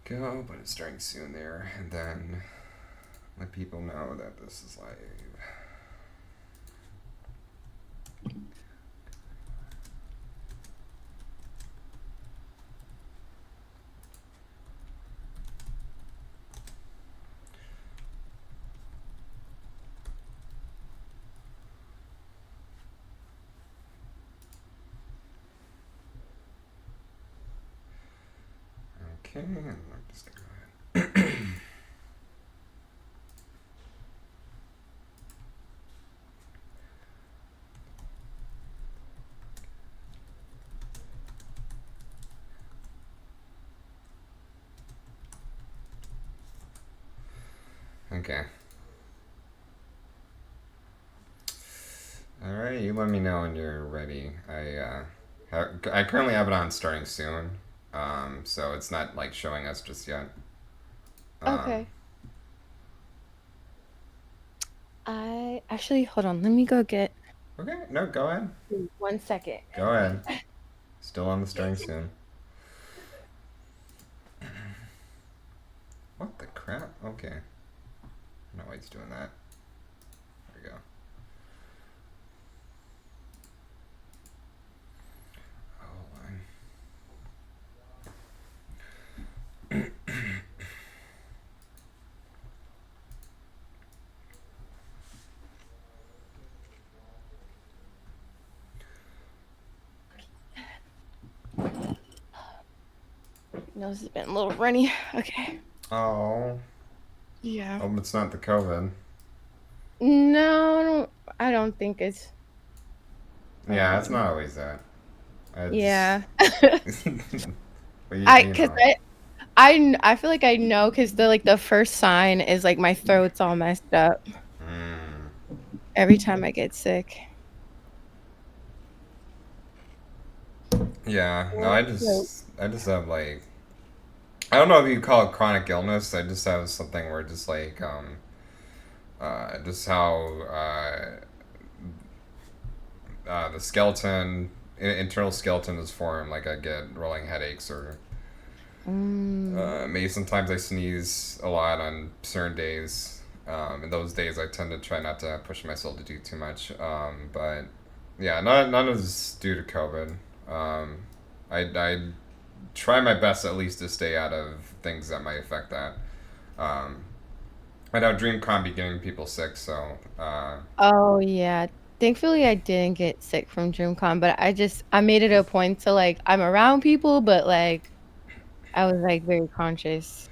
go, but it's starting soon there, and then let people know that this is live. Okay, and I'm just gonna go ahead. Okay. All right, you let me know when you're ready. I currently have it on starting soon, so it's not like showing us just yet. Um, Okay. I actually hold on. Let me go get okay, no, go ahead. 1 second. Go ahead. Still on the starting soon. What the crap? Okay. I don't know why he's doing that. There we go. Hold on. Nose has been a little runny. Okay. Oh, Yeah. hope it's not the COVID. No, I don't think it's Yeah, it's um not always that. I just, yeah. but I you cuz know. I feel like I know cuz the first sign is like my throat's all messed up Mm. every time I get sick. Yeah, no, Sore throat. I just have like, I don't know if you call it chronic illness. I just have something where just like, just how the skeleton, internal skeleton is formed. Like I get rolling headaches or Mm. maybe sometimes I sneeze a lot on certain days. In those days, I tend to try not to push myself to do too much. But yeah, none of this due to COVID. Um, I try my best at least to stay out of things that might affect that. Um, I know DreamCon be getting people sick, so Oh yeah. Thankfully I didn't get sick from DreamCon, but I made it a point to like I'm around people, but like I was like very conscious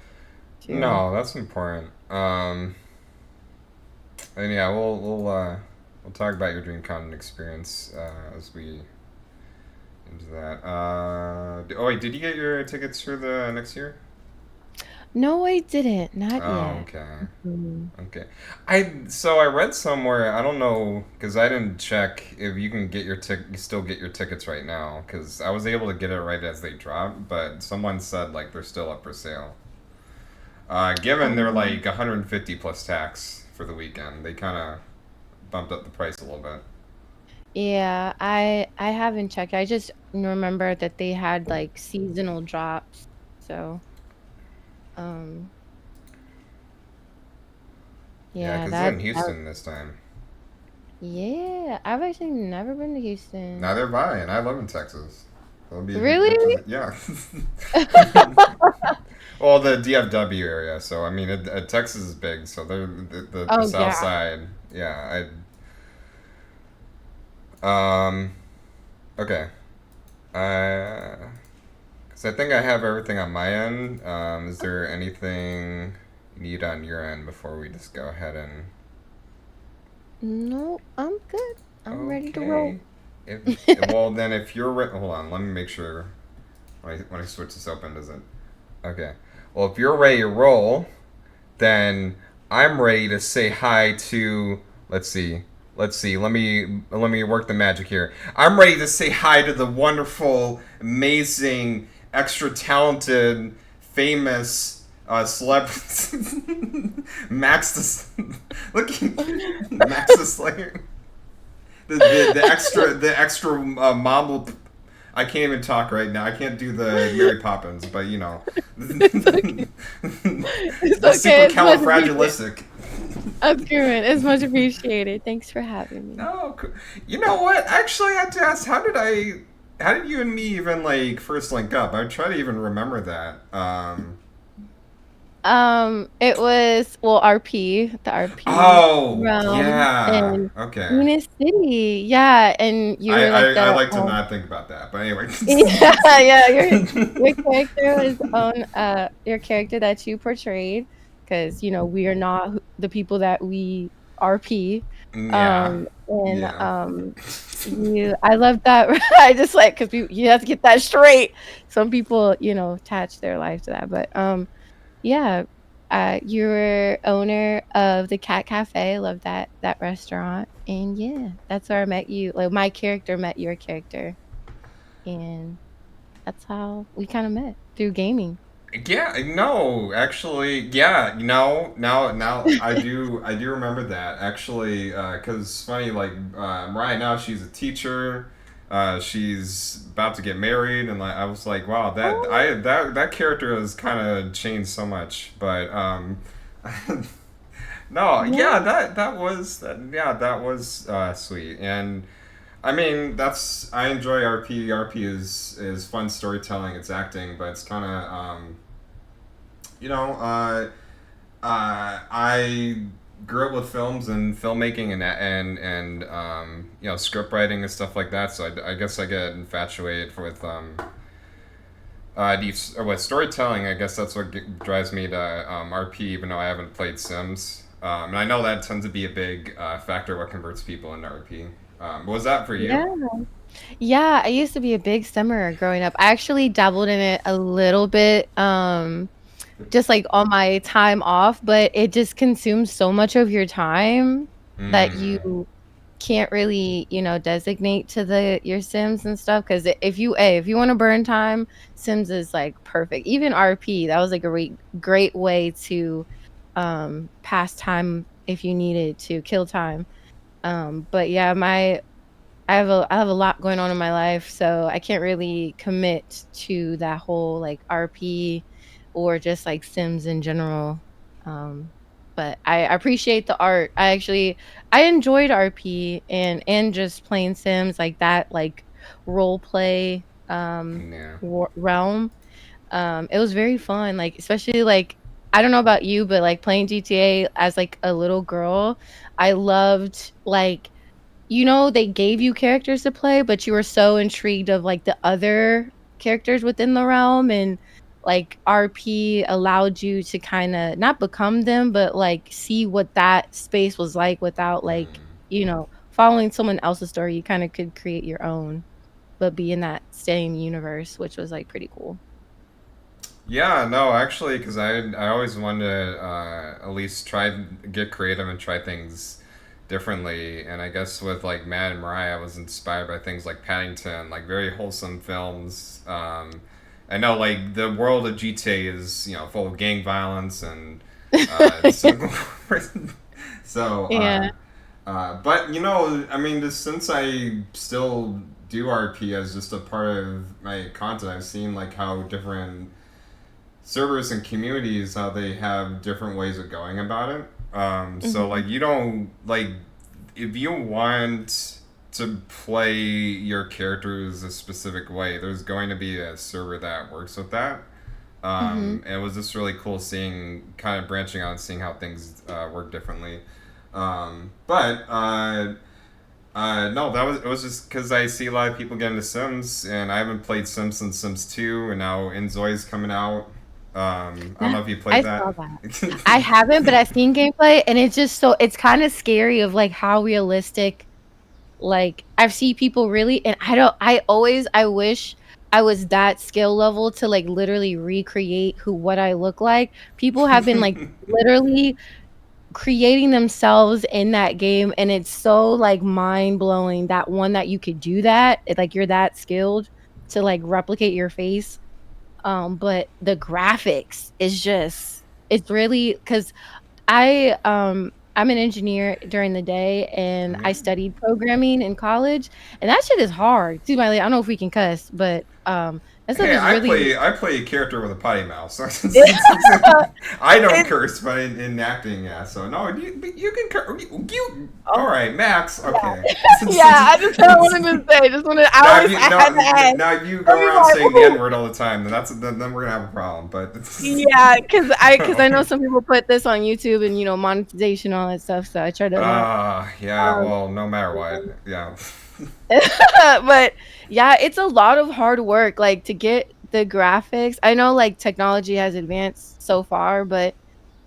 too. no, that's important. And yeah, we'll talk about your DreamCon experience as we into that. Oh wait, did you get your tickets for the next year? No, I didn't. Not Oh, yet. okay. Mm. Okay. I read somewhere, I don't know cuz I didn't check if you can get you still get your tickets right now cuz I was able to get it right as they dropped, but someone said like they're still up for sale. Given they're Um, like 150 plus tax for the weekend, they kind of bumped up the price a little bit. yeah, I haven't checked. I just remember that they had like seasonal drops. So, um, Yeah, yeah, cuz it's in Houston this time. yeah, I've actually never been to Houston. Neither have I, and I live in Texas. It'll be Really? interesting. Yeah. Well, the DFW area. So I mean, Texas is big. So the Oh South yeah. Side. Yeah. I. Okay. Cause I think I have everything on my end. Is there anything you need on your end before we just go ahead and? No, I'm good. I'm ready to roll. Okay. If well then if you're hold on. Let me make sure when I switch this open does it. Okay. Well, if you're ready to roll, then I'm ready to say hi to. Let's see. Let's see. Let me work the magic here. I'm ready to say hi to the wonderful, amazing, extra talented, famous celebrity Max the look Max the Slayer. The extra marble. I can't even talk right now. I can't do the Mary Poppins, but you know, It's okay. the It's okay. It's much appreciated. supercalifragilistic. I'm screaming. It's much appreciated. Thanks for having me. No, you know what? Actually, I had to ask, how did you and me even like first link up? I try to even remember that. It was well RP, the RP Oh, realm yeah. in Okay. Venus City. Yeah, and you were like I the like to not think about that, but anyway. yeah, yeah, your character was on your character that you portrayed because you know we are not the people that we RP. Yeah. And Yeah. you I love that I just like because you have to get that straight. Some people, you know, attach their life to that, but yeah, you're owner of the Cat Cafe. I love that restaurant, and yeah, that's where I met you. Like my character met your character, and that's how we kind of met through gaming. Yeah, no, actually, yeah, now I do remember that actually, because funny, like right now she's a teacher, she's about to get married, and like I was like, wow, Oh, that character has kind of changed so much, but no, yeah, yeah, that was sweet, and I mean, that's I enjoy RP. RP is fun storytelling. It's acting, but it's kind of you know, I grew up with films and filmmaking and you know script writing and stuff like that. So I guess I get infatuated with or with storytelling. I guess that's what drives me to RP, even though I haven't played Sims. And I know that tends to be a big factor what converts people into RP. What was that for yeah, you? yeah. I used to be a big simmer growing up. I actually dabbled in it a little bit, just like on my time off, but it just consumes so much of your time that Mm, you can't really, you know, designate to the your Sims and stuff. Because if you want to burn time, Sims is like perfect. Even RP, that was like a great way to pass time if you needed to kill time. But yeah, my I have a lot going on in my life, so I can't really commit to that whole like RP or just like Sims in general. Um, but I appreciate the art. I enjoyed RP and just playing Sims like that like role play yeah. realm. It was very fun, like especially like I don't know about you, but like playing GTA as like a little girl, I loved like you know, they gave you characters to play, but you were so intrigued of, like, the other characters within the realm, and, like, RP allowed you to kinda not become them, but, like, see what that space was like without, like, Mm. you know, following someone else's story, you kinda could create your own, but be in that same universe, which was, like, pretty cool. Yeah, no, actually, because I always wanted to at least try get creative and try things differently. And I guess with like Matt and Mariah, I was inspired by things like Paddington, like very wholesome films. I know like the world of GTA is full of gang violence and so so. Yeah. But I mean, since I still do RP as just a part of my content, I've seen like how different servers and communities how they have different ways of going about it. So Mhm. like you don't like if you want to play your characters a specific way, there's going to be a server that works with that. Mhm. And it was just really cool seeing kind of branching out and seeing how things work differently. But no, that was it was just because I see a lot of people get into Sims, and I haven't played Sims since Sims 2, and now Enzoi's coming out. I don't That know if you played I that. saw that. I haven't, but I've seen gameplay, and it's just so it's kinda scary of, like, how realistic like, I've seen people really and I wish I was that skill level to, like, literally recreate what I look like. People have been, like, literally creating themselves in that game, and it's so, like, mind-blowing that one that you could do that, like, you're that skilled to, like, replicate your face. But the graphics is just it's really because I'm an engineer during the day, and I Mm. studied programming in college, and that shit is hard. Excuse my I don't know if we can cuss, but, that stuff Hey, is really I play a character with a potty mouth. So it I don't curse, but in acting, yeah. So no, you can curse. You all oh, right, Max? yeah. Okay. Yeah, I just kinda wanted to say, just wanted I Now if always you I had to ask. now if you Some go people around are like, saying the N "Ooh." word all the time, then we're gonna have a problem. But Yeah, because I know so, some people put this on YouTube and, monetization, all that stuff, so I try to not, yeah. um Well, no matter what, yeah. but yeah, it's a lot of hard work, like, to get the graphics. I know, like, technology has advanced so far, but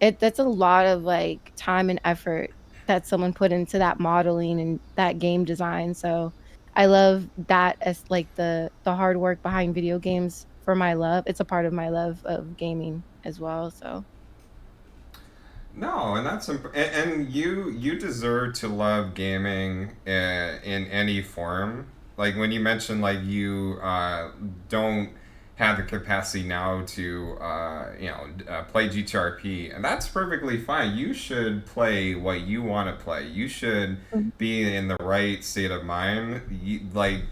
that's a lot of, like, time and effort that someone put into that modeling and that game design, so I love that as, like, the hard work behind video games for my love. It's a part of my love of gaming as well, so No, and and you deserve to love gaming in any form. Like when you mentioned like you don't have the capacity now to play GTRP, and that's perfectly fine. You should play what you want to play. You should Mhm. be in the right state of mind. Like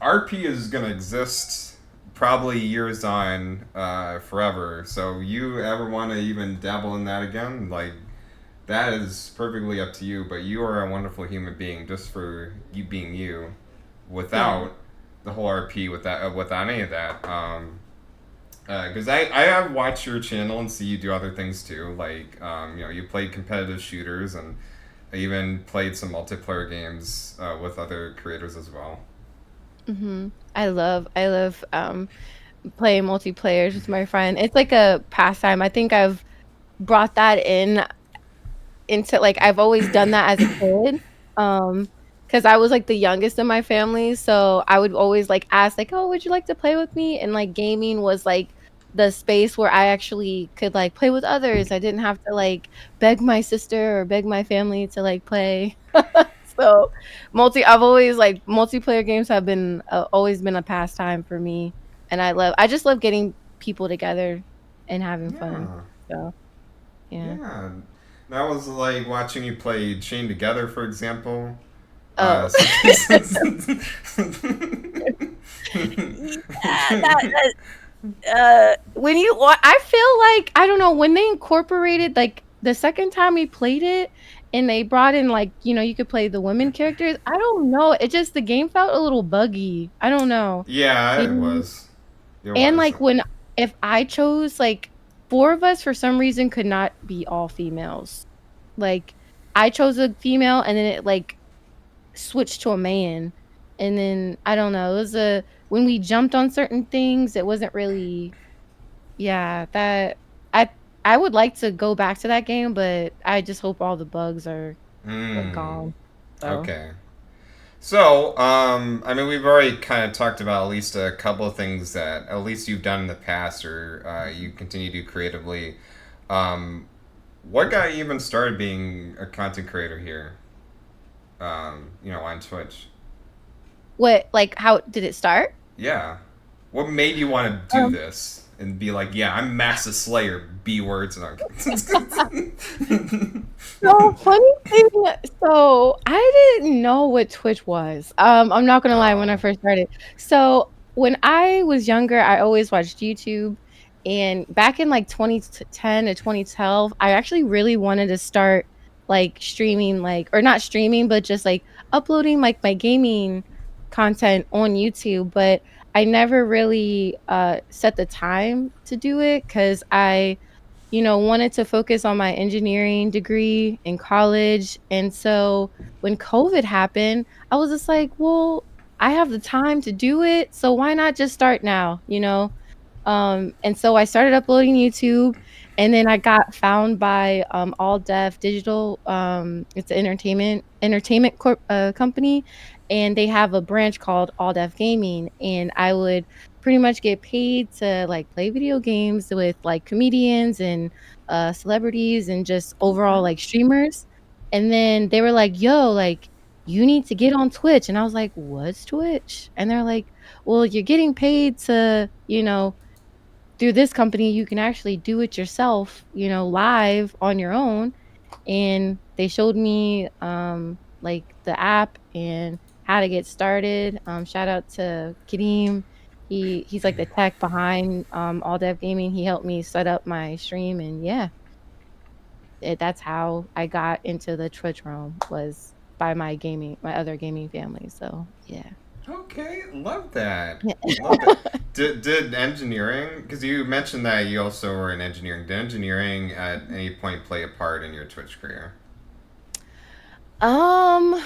RP is gonna exist probably years on forever. So you ever want to even dabble in that again? Like that is perfectly up to you. But you are a wonderful human being just for you being you, Yeah. without the whole RP, without any of that. Because I have watched your channel and see you do other things too. Like you played competitive shooters and I even played some multiplayer games with other creators as well. Mhm. I love, playing multiplayers with my friend. It's like a pastime. I think I've brought that into like, I've always done that as a kid, because I was, like, the youngest in my family, so I would always, like, ask, like, "Oh, would you like to play with me?" And, like, gaming was, like, the space where I actually could, like, play with others. I didn't have to, like, beg my sister or beg my family to, like, play. So, I've always like, multiplayer games have been, always been a pastime for me, and I just love getting people together and having fun. Yeah. So, yeah. Yeah, that was like watching you play Chain Together, for example. Oh. So, Yeah, when you wa I feel like I don't know, when they incorporated, like, the second time we played it and they brought in, like, you could play the women characters, I don't know, it just the game felt a little buggy. I don't know. yeah, You it know? was. It And, was. like, if I chose, like 4 of us for some reason could not be all females. Like, I chose a female and then it, like, switched to a man, and then I don't know, it was a when we jumped on certain things, it wasn't really yeah, that I I would like to go back to that game, but I just hope all the bugs are, like, Mm, gone. So okay. So, I mean, we've already kind of talked about at least a couple of things that at least you've done in the past or you continue to do creatively. Um, what got you even started being a content creator here? On Twitch. what like, how did it start? Yeah. What made you want to do Um this and be like, yeah, I'm MaxxTheSlayer, B words. And So, funny thing so, I didn't know what Twitch was. I'm not gonna lie when I oh. first started. So, when I was younger, I always watched YouTube, and back in, like, 2010 to 2012, I actually really wanted to start, like, streaming, like or not streaming, but just, like, uploading, like, my gaming content on YouTube, but I never really, set the time to do it because wanted to focus on my engineering degree in college. And so when COVID happened, I was just like, well, I have the time to do it. So why not just start now? And so I started uploading YouTube, and then I got found by All Def Digital. It's an entertainment company, and they have a branch called All Def Gaming. And I would pretty much get paid to like play video games with like comedians and celebrities and just overall Okay. like streamers. And then they were like, "Yo, like." You need to get on Twitch. And I was like, what's Twitch? And they're like, well, you're getting paid to through this company, you can actually do it yourself, live on your own. and they showed me like the app and how to get started. Shout out to Kadeem. He's like the tech behind All Dev Gaming. He helped me set up my stream, and yeah, that's how I got into the Twitch realm, was by my other gaming family. So yeah. Okay, love that. Yeah. Love that. Did engineering, because you mentioned that you also were in engineering, did engineering at any point play a part in your Twitch career? um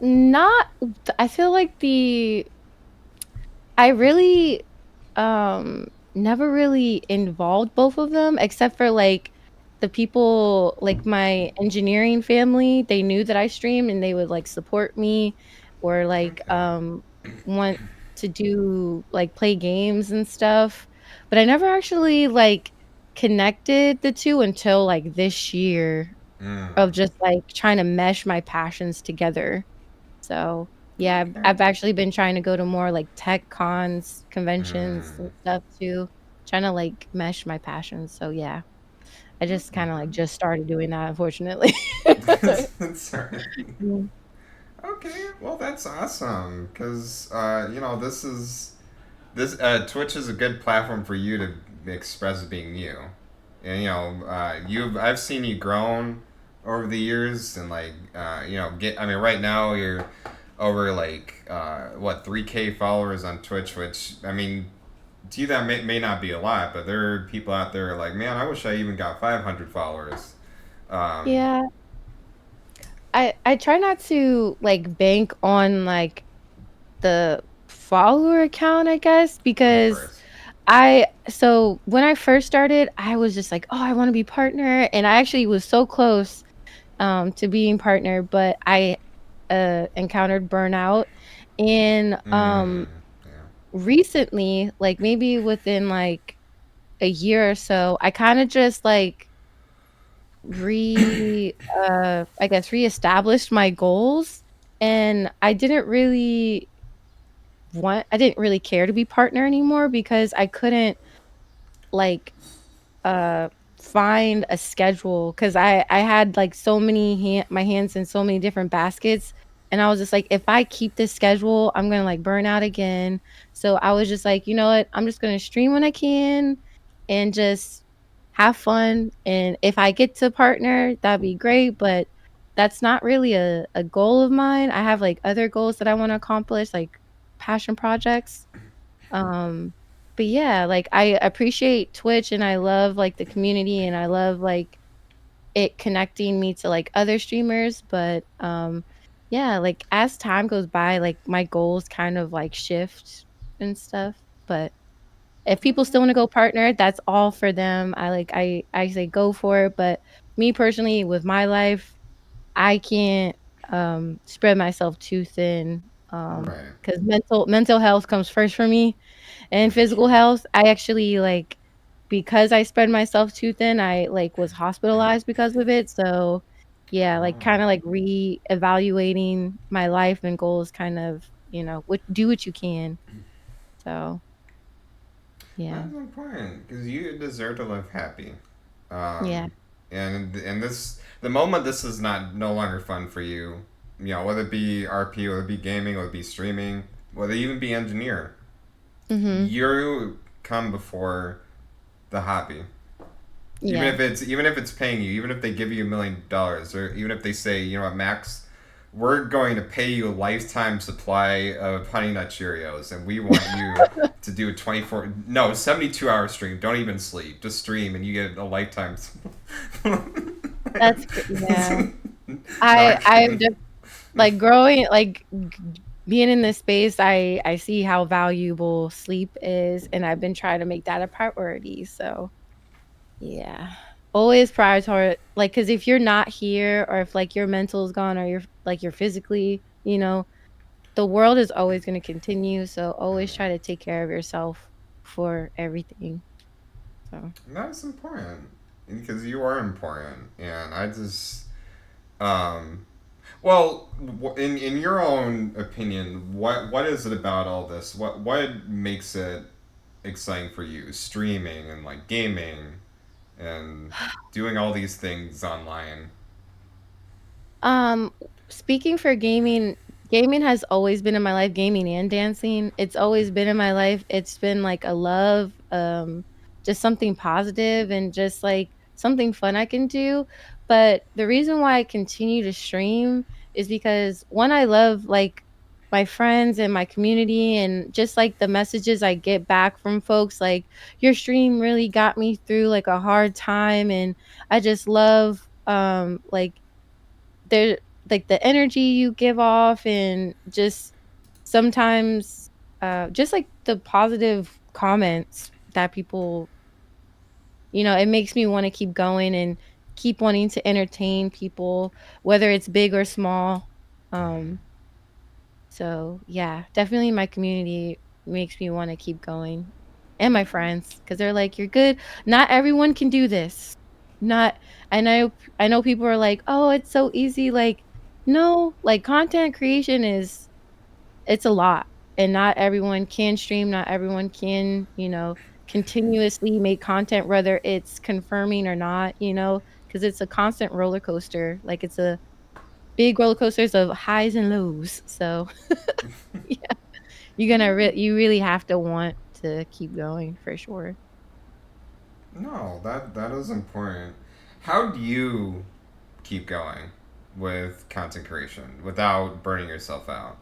not I feel like the I really never really involved both of them, except for like the people like my engineering family. They knew that I streamed and they would like support me, or like Okay. want to do like play games and stuff. But I never actually like connected the two until like this year, of Mm. just like trying to mesh my passions together. So, yeah, Okay. I've actually been trying to go to more, like, tech cons, conventions, and Mm. stuff too, trying to, like, mesh my passions, so, yeah. I just kinda, like, just started doing that, unfortunately. Sorry. Mm. Okay, well that's awesome because this Twitch is a good platform for you to express being you, and you've I've seen you grown over the years, and like get I mean right now you're over like what 3K followers on Twitch, which I mean to you that may not be a lot, but there are people out there like, man, I wish I even got 500 followers. Um, Yeah, I try not to, like, bank on, like, the follower count, I guess, of because course. when I first started, I was just like, "Oh, I wanna be partner," and I actually was so close, to being partner, but I encountered burnout. And Mm, yeah. recently, like maybe within like a year or so, I kind of just like I guess reestablished my goals. And I didn't really care to be partner anymore because I couldn't like uh find a schedule, because I had like my hands in so many different baskets, and I was just like, if I keep this schedule, I'm gonna like burn out again. So I was just like, you know what, I'm just gonna stream when I can and just have fun, and if I get to partner, that'd be great, but that's not really a goal of mine. I have like other goals that I want to accomplish, like passion projects. um, but yeah, like I appreciate Twitch and I love like the community and I love like it connecting me to like other streamers, but yeah, like as time goes by, like my goals kind of like shift and stuff. But if people Okay. still want to go partner, that's all for them. I say go for it, but me personally with my life, I can't spread myself too thin, Right. cuz mental health comes first for me. And That's physical true. health, I actually, like, because I spread myself too thin, I, like, was hospitalized because of it, so, yeah, like, Oh, kinda, like, reevaluating my life and goals kind of, what do what you can. So, yeah. that's important because you deserve to live happy. Yeah. And the moment this is not no longer fun for you, whether it be RP, whether it be gaming, whether it be streaming, whether it even be engineer, Mhm. you come before the hobby. Yeah. Even if it's paying you, even if they give you $1 million, or even if they say, you know what, Max, we're going to pay you a lifetime supply of Honey Nut Cheerios, and we want you to do a 24, no, 72-hour stream. Don't even sleep, just stream, and you get a lifetime. Yeah. No, I'm I've kidding. just like, growing like, being in this space, I see how valuable sleep is, and I've been trying to make that a priority, so yeah. Always prioritize, like, because if you're not here or if, like, your mental is gone or you're physically, the world is always gonna continue, so always try to take care of yourself for everything, so That's important because you are important, and I just um well, in your own opinion, what is it about all this? What makes it exciting for you? Streaming and like gaming. and doing all these things online? Um, Speaking for gaming, gaming has always been in my life, gaming and dancing. It's always been in my life. It's been like a love, just something positive and just like something fun I can do. But the reason why I continue to stream is because one, I love like my friends and my community and just like the messages I get back from folks like your stream really got me through like a hard time and I just love like there like the energy you give off and just sometimes just like the positive comments that people, it makes me want to keep going and keep wanting to entertain people whether it's big or small. um so yeah, definitely my community makes me want to keep going, and my friends, because they're like, you're good, not everyone can do this, not I know people are like, oh, it's so easy, like no, like content creation is, it's a lot, and not everyone can stream, not everyone can, continuously make content whether it's confirming or not, because it's a constant roller coaster, like it's a big roller coasters of highs and lows. So yeah, you really have to want to keep going for sure. No, that is important. How do you keep going with content creation without burning yourself out?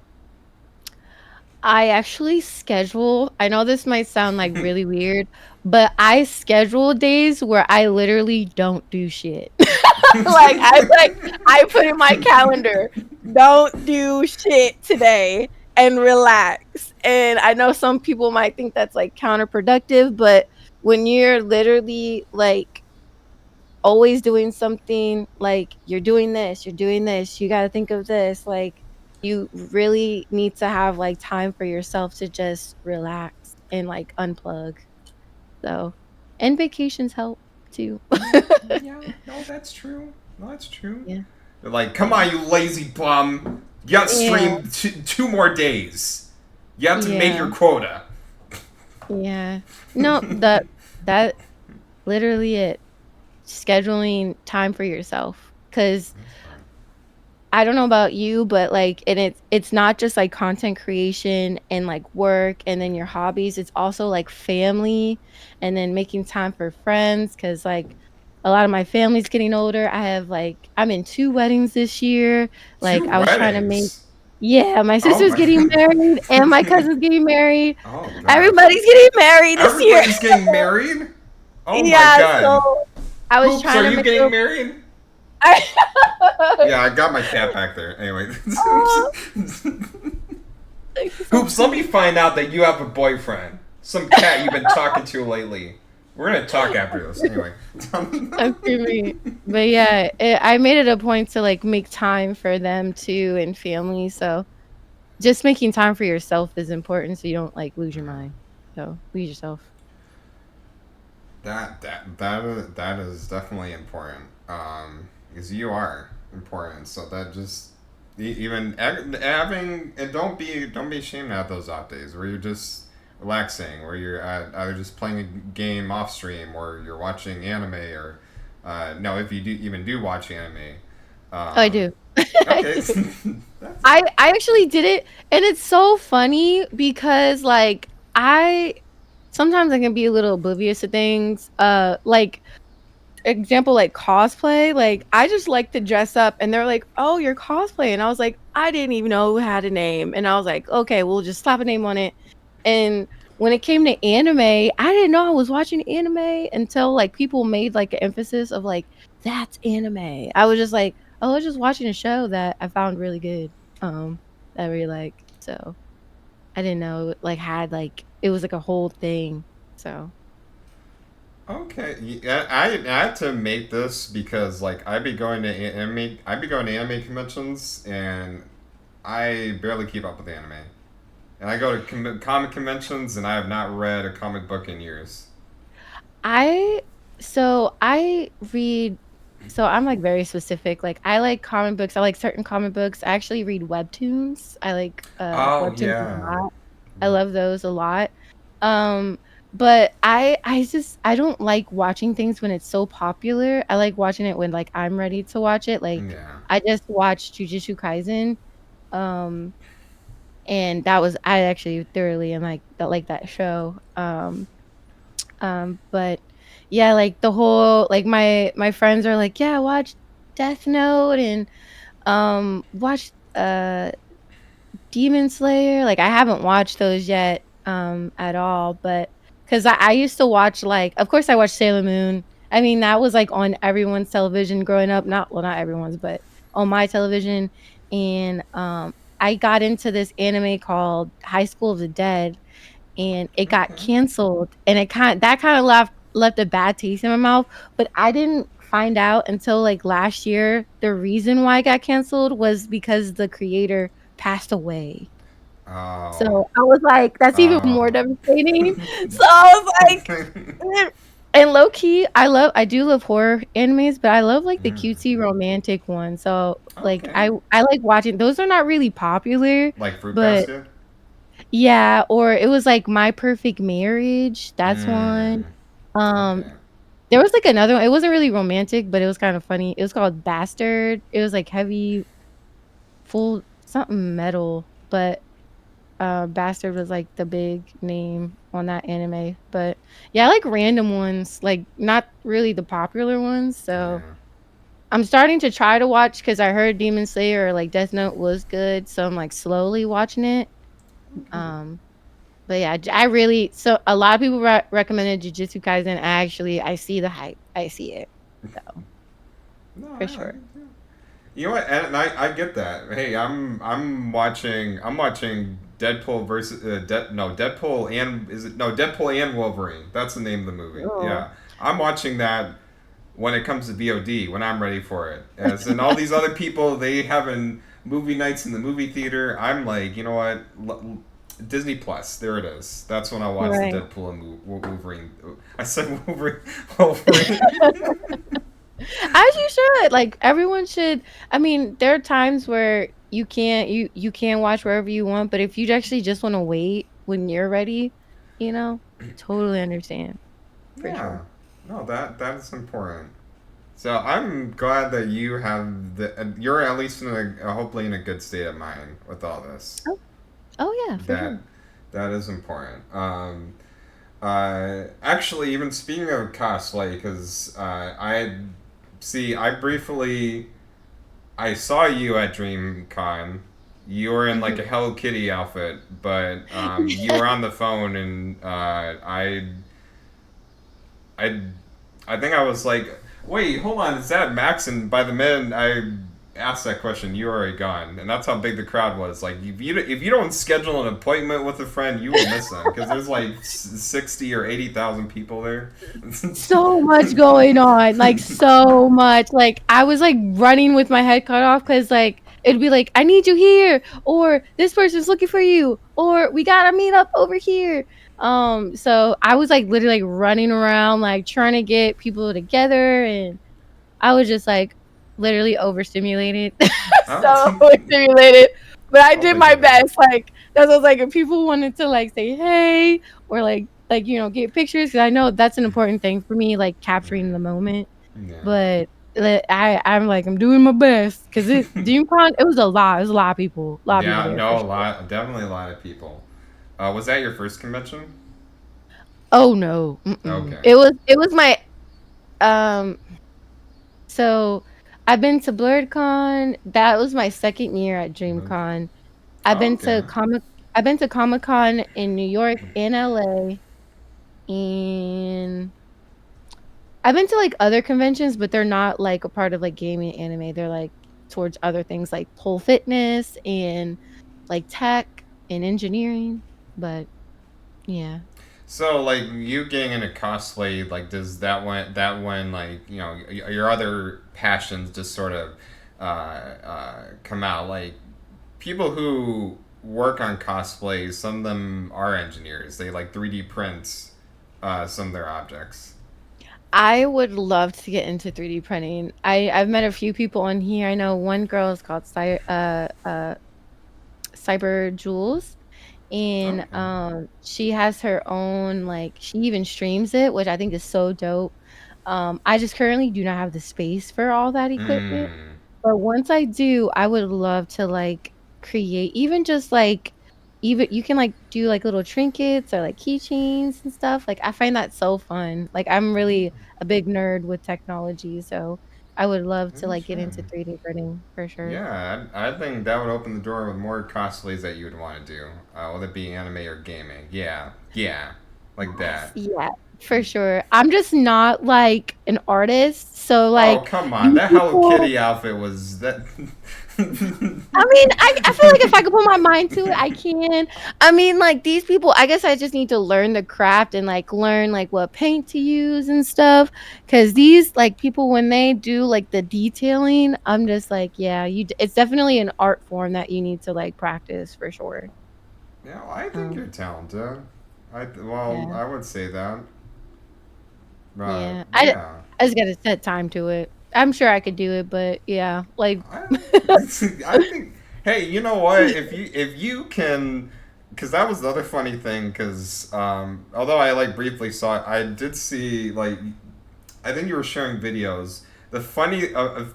I actually schedule, I know this might sound like really weird, but I schedule days where I literally don't do shit. I put in my calendar, don't do shit today and relax. And I know some people might think that's like counterproductive, but when you're literally like always doing something, like you're doing this, you got to think of this, like you really need to have like time for yourself to just relax and like unplug. So, and vacations help too. Yeah, no, that's true. No, that's true. Yeah. They're like, come Yeah. on, you lazy bum. You got to Yeah. stream two more days. You have to make Yeah. your quota. Yeah. No, that literally it. Scheduling time for yourself, cuz I don't know about you, but like, and it's not just like content creation and like work and then your hobbies. It's also like family and then making time for friends. Cause like a lot of my family's getting older. I'm in 2 weddings this year. Like Two I was trying to make, weddings. yeah, my Oh sister's my. getting married and my cousin's getting married. Oh gosh. Everybody's getting married this year. Everybody's getting married. Oh my Yeah, so god. I was Hoops, trying are to you make getting married? a Yeah, I got my cat back there. Anyway. Oh, thank you so Hoops, let me much. find out that you have a boyfriend. Some cat you've been talking to lately. We're gonna talk after this. Anyway. I'm screaming. But yeah, I made it a point to like make time for them too and family. So just making time for yourself is important so you don't like lose your mind. So lose yourself. That is definitely important. Because you are important. So that just even having and don't be ashamed to have those off days where you're just relaxing, where you're either just playing a game off stream or you're watching anime or no, if you do even do watch anime. Oh, I Um, do. I okay, do. that's I actually did it, and it's so funny because like I sometimes I can be a little oblivious to things. Like example, like cosplay, like I just like to dress up and they're like, oh, you're cosplay, and I was like, I didn't even know who had a name, and I was like, okay, we'll just slap a name on it. And when it came to anime, I didn't know I was watching anime until like people made like an emphasis of like, that's anime. I was just like, oh, I was just watching a show that I found really good, that I really like. So I didn't know it, like had like it was like a whole thing. So okay. Yeah, I had to make this because like I'd be going to anime conventions and I barely keep up with anime. And I go to comic conventions, and I have not read a comic book in years. I I read, so I'm like very specific. Like I like comic books. I like certain comic books. I actually read webtoons. I like Oh webtoons a yeah. lot. I love those a lot. Um But I don't like watching things when it's so popular. I like watching it when, like, I'm ready to watch it, like, Yeah. I just watched Jujutsu Kaisen, um, and that was I actually thoroughly am like that show, but yeah, like, the whole like, my friends are like, "Yeah, watch Death Note and, watch, Demon Slayer." Like, I haven't watched those yet, at all, but 'cause I used to watch, like of course, I watched Sailor Moon. I mean, that was, like, on everyone's television growing up, not well, not everyone's, but on my television, and, I got into this anime called High School of the Dead, and it got Okay. canceled, and it kinda left a bad taste in my mouth, but I didn't find out until, like, last year the reason why it got canceled was because the creator passed away. So, Oh. I was like, "That's even more Oh. devastating." So, I was like, "Eh." And low key, I do love horror animes, but I love, like, the Mm. cutesy romantic ones, so, like, Okay. I like watching those are not really popular, Like Fruit but Basket? yeah, or it was, like, My Perfect Marriage, that's one. Mm. Um, Okay. there was, like, another one, it wasn't really romantic, but it was kinda funny. It was called Bastard. It was, like, heavy full something metal, but, Bastard was, like, the big name on that anime, but, yeah, I like random ones, like, not really the popular ones, so Yeah. I'm starting to try to watch because I heard Demon Slayer or, like, Death Note was good, so I'm, like, slowly watching it, Okay. um but yeah, I really so a lot of people recommended Jujutsu Kaisen. I see the hype. I see it. So, No, for sure. you know what? And I get that. Hey, I'm watching Deadpool versus Deadpool and is it no Deadpool and Wolverine. That's the name of the movie. Oh. Yeah, I'm watching that when it comes to VOD when I'm ready for it. As and all these other people they having movie nights in the movie theater. I'm like, you know what? Disney Plus. There it is. That's when I watch the Right. Deadpool and Wolverine. I said Wolverine. Wolverine. As you should. Like, everyone should I mean, there are times where you can watch wherever you want, but if you actually just wanna wait when you're ready, you know, totally understand, for Yeah. sure. No, that is important. So I'm glad that you have you're at least in hopefully in a good state of mind with all this. Oh. Oh, yeah, for That sure. that is important. Actually, even speaking of cosplay, because I briefly I saw you at DreamCon. You were in like Mhm. a Hello Kitty outfit, but you were on the phone, and I I think I was like, wait, hold on, is that Max? And by the minute I asked that question, you were already gone, and that's how big the crowd was. Like, if you don't schedule an appointment with a friend, you will miss them because there's like 60 or 80,000 people there. So much going on, like, so much, like, I was, like, running with my head cut off because like, it'd be like, "I need you here," or, "This person's looking for you," or, "We gotta meet up over here." So I was, like, literally, like, running around, like, trying to get people together, and I was just, like, literally overstimulated. So Oh, overstimulated, but I did totally my get it. best, like, that's what I was like, if people wanted to, like, say, "Hey," or, you know, get pictures, 'cause I know that's an important thing for me, like, capturing the moment, Yeah. but, I'm like, "I'm doing my best," 'cause DreamCon, it was a lot of people, a lot of people Yeah, there for no, a sure. lot, definitely a lot of people. Was that your first convention? Oh, no, mm-mm. Okay. It was my, um so, I've been to BlurredCon, that was my 2nd year at DreamCon. I've been Okay. to Comic-Con in New York and LA, and I've been to, like, other conventions, but they're not, like, a part of, like, gaming anime, they're, like, towards other things like pole fitness and, like, tech and engineering, but yeah. So, like, you getting into cosplay, like, does that one like, your other passions just sort of come out? Like, people who work on cosplays, some of them are engineers. They like 3D print some of their objects. I would love to get into 3D printing. I've met a few people on here, I know one girl is called Cyber Jules, and Oh. she has her own, like, she even streams it, which I think is so dope. I just currently do not have the space for all that equipment, Mm. but once I do, I would love to, like, create even just, like, even you can, like, do, like, little trinkets or, like, keychains and stuff, like, I find that so fun. Like, I'm really a big nerd with technology, so I would love to, Yeah, like, get sure. into 3D printing for sure. Yeah, I think that would open the door with more cosplays that you would want to do, whether it be anime or gaming. Yeah, yeah, like Yes, that. yeah, for sure. I'm just not, like, an artist, so, Oh, like, come on. these That Hello people Kitty outfit was that. I mean, I feel like if I could put my mind to it, I can. I mean, like, these people I guess I just need to learn the craft and, like, learn, like, what paint to use and stuff. Cause these, like, people, when they do, like, the detailing, I'm just like, "Yeah, you d" it's definitely an art form that you need to, like, practice for sure. Yeah, well, I think Um, you're talented. yeah, I would say that. yeah. Yeah. I just gotta set time to it. I'm sure I could do it, but yeah, like I, I think. Hey, you know what? If you can, because that was the other funny thing. Because although I like briefly saw it, I did see like I think you were sharing videos. The funny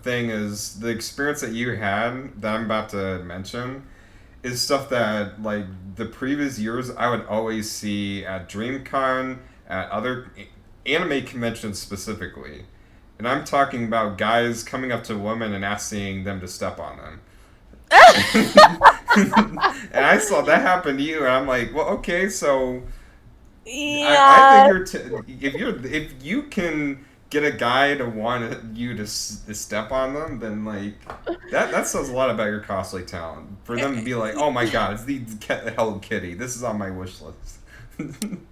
thing is the experience that you had that I'm about to mention is stuff that like the previous years I would always see at DreamCon, at other anime conventions specifically. And I'm talking about guys coming up to women and asking them to step on them. And I saw that happen to you, and I'm like, well, okay, so I think Yeah. if you can get a guy to want you to step on them, then like that says a lot about your costly talent. For them to be like, oh my god, it's the Hello Kitty. This is on my wish list.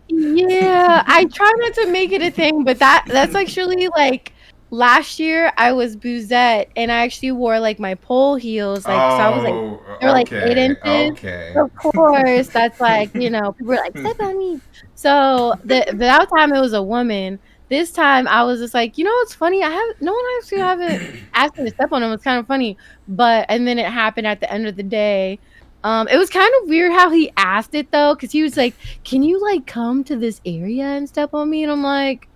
Yeah, I try not to make it a thing, but that's actually, like, last year I was Bouzette, and I actually wore, like, my pole heels, like, so I was, like Oh, they were, like, 8 okay, inches. okay. Of course, that's, like, people were like, "Step on me." So, that time it was a woman. This time I was just like, "You know what's funny? I have no one actually haven't asked me to step on him, it's kind of funny." But and then it happened at the end of the day. It was kind of weird how he asked it though, because he was like, "Can you, like, come to this area and step on me?" And I'm like,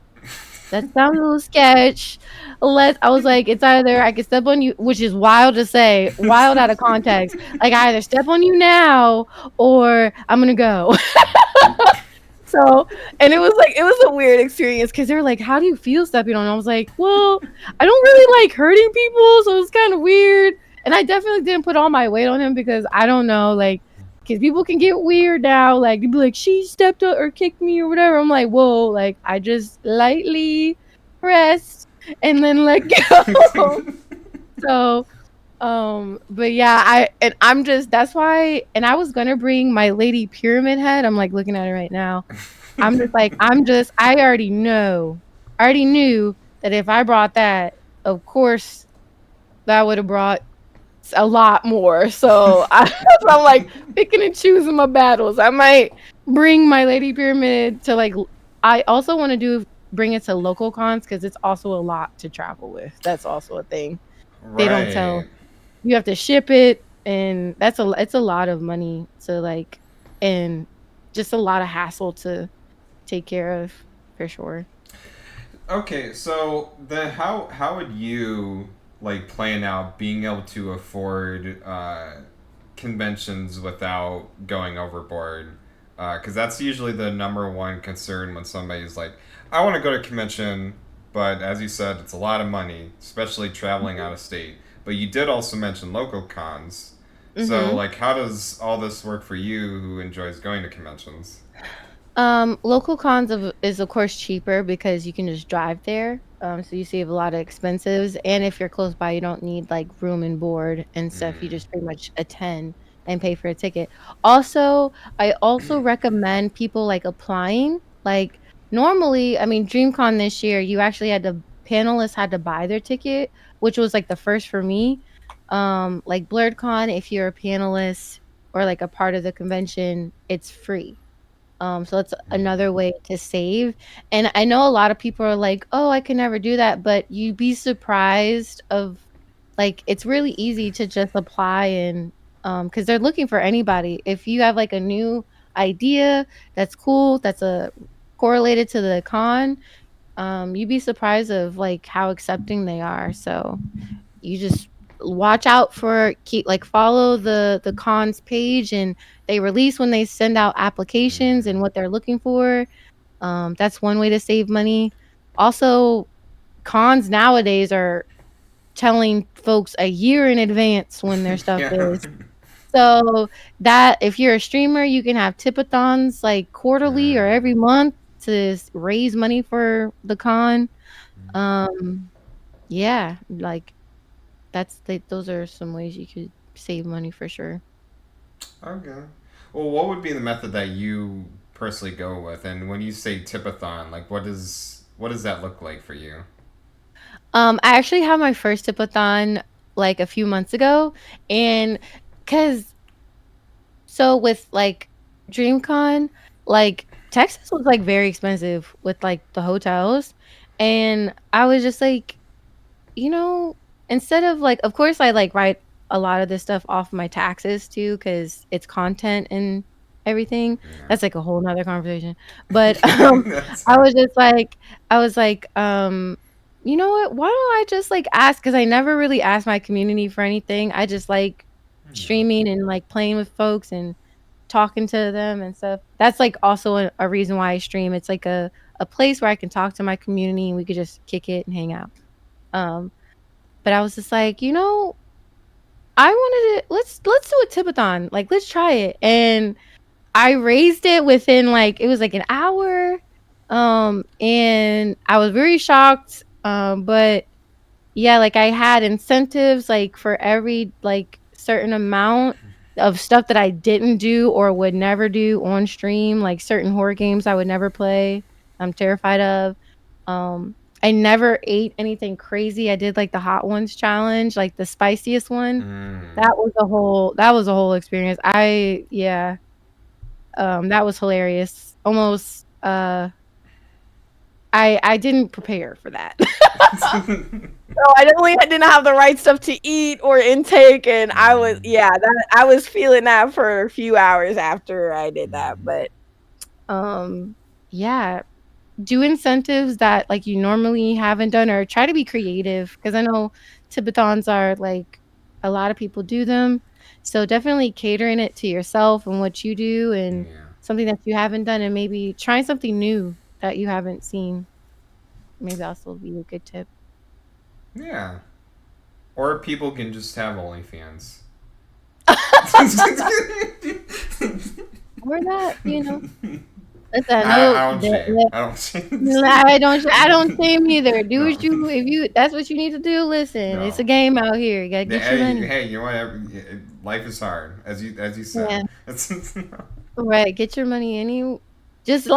"That sounds a little sketch." I was like, "It's either I can step on you," which is wild to say, wild out of context. Like, "I either step on you now or I'm gonna go." So, and it was a weird experience because they were like, "How do you feel stepping on?" I was like, "Well, I don't really like hurting people, so it's kind of weird." And I definitely didn't put all my weight on him because I don't know, like, because people can get weird now. Like, they'd be like, "She stepped up or kicked me or whatever." I'm like, "Whoa!" Like, I just lightly pressed and then let go. So, but yeah, I'm just that's why, and I was gonna bring my lady pyramid head. I'm like looking at it right now. I'm just like, I already know. I already knew that if I brought that, of course, that would have brought a lot more. So I'm like picking and choosing my battles. I might bring my Lady Pyramid to like. I also want to bring it to local cons because it's also a lot to travel with. That's also a thing. They don't tell. Right. You have to ship it, and it's a lot of money to like, and just a lot of hassle to take care of for sure. Okay, so then how would you like plan out being able to afford conventions without going overboard? Because that's usually the number one concern when somebody's like, I want to go to a convention, but as you said, it's a lot of money, especially traveling out of state. But you did also mention local cons. So Mhm. like, how does all this work for you who enjoys going to conventions? Local cons is of course cheaper because you can just drive there. So you save a lot of expenses, and if you're close by, you don't need like room and board and stuff. You Mm. just pretty much attend and pay for a ticket. Also, I also recommend people like applying. Like normally, I mean, DreamCon this year, you actually panelists had to buy their ticket, which was like the first for me. Like BlurredCon, if you're a panelist or like a part of the convention, it's free. So it's another way to save. And I know a lot of people are like, "Oh, I can never do that," but you'd be surprised of like it's really easy to just apply and because they're looking for anybody. If you have like a new idea that's cool, that's a correlated to the con, you'd be surprised of like how accepting they are. So you just watch out for keep like follow the cons page, and they release when they send out applications and Mm. what they're looking for. That's one way to save money. Also, cons nowadays are telling folks a year in advance when their stuff Yeah. is. So that if you're a streamer, you can have tipathons like quarterly or every Mm. month to raise money for the con. Um, yeah, like those are some ways you could save money for sure. Okay. Well, what would be the method that you personally go with? And when you say tipathon, like what does that look like for you? I actually had my first tipathon like a few months ago, and because so with like DreamCon, like Texas was like very expensive with like the hotels, and I was just like, you know, instead of like, of course, I like write a lot of this stuff off my taxes too, because it's content and everything. Yeah. That's like a whole nother conversation. But That's I fine. was just like, I was like, you know what? Why don't I just like ask? Because I never really asked my community for anything. I just like Yeah. streaming and like playing with folks and talking to them and stuff. That's like also a reason why I stream. It's like a place where I can talk to my community and we could just kick it and hang out. Um, but I was just like, I wanted to let's do a tipathon. Like let's try it. And I raised it within like it was like an hour. And I was very shocked. But yeah, like I had incentives like for every like certain amount of stuff that I didn't do or would never do on stream, like certain horror games I would never play. I'm terrified of. I never ate anything crazy. I did like the hot ones challenge, like the spiciest one. Mm. That was a whole experience. That was hilarious. Almost I didn't prepare for that. So I didn't have the right stuff to eat or intake, and Mm. I was feeling that for a few hours after I did that. Mm. But um, yeah, do incentives that like you normally haven't done, or try to be creative because I know Tibetans are like a lot of people do them. So definitely catering it to yourself and what you do, and Yeah. something that you haven't done, and maybe trying something new that you haven't seen. Maybe also be a good tip. Yeah. Or people can just have OnlyFans. Or that, listen, I know I don't shame. that I don't shame. I don't shame either. Do No. what you if you that's what you need to do. Listen, it's a No. game out here. You gotta get your Hey, money. hey, you know what? Life is hard, as you said. Yeah, right. Get your money just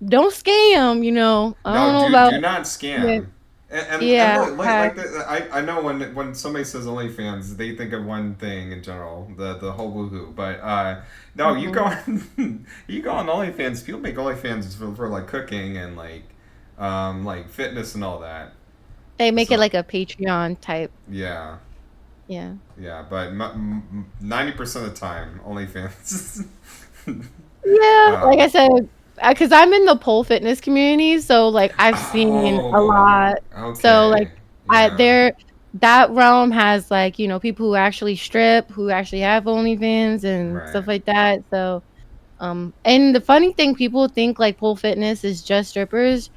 don't scam. I don't No, know do about not yeah, scam. And yeah, look, like I know when somebody says OnlyFans, they think of one thing in general, the whole woohoo. But no, you go mhm. on you go on OnlyFans. People make OnlyFans for like cooking and like fitness and all that. They make it So like a Patreon type. yeah, Yeah. yeah. But 90% of the time, OnlyFans. Yeah, like um, I said, because I'm in the pole fitness community, so like I've seen a oh, lot. So like okay, I yeah, there that realm has like, people who actually strip, who actually have OnlyFans and right. stuff like that. So and the funny thing, people think like pole fitness is just strippers.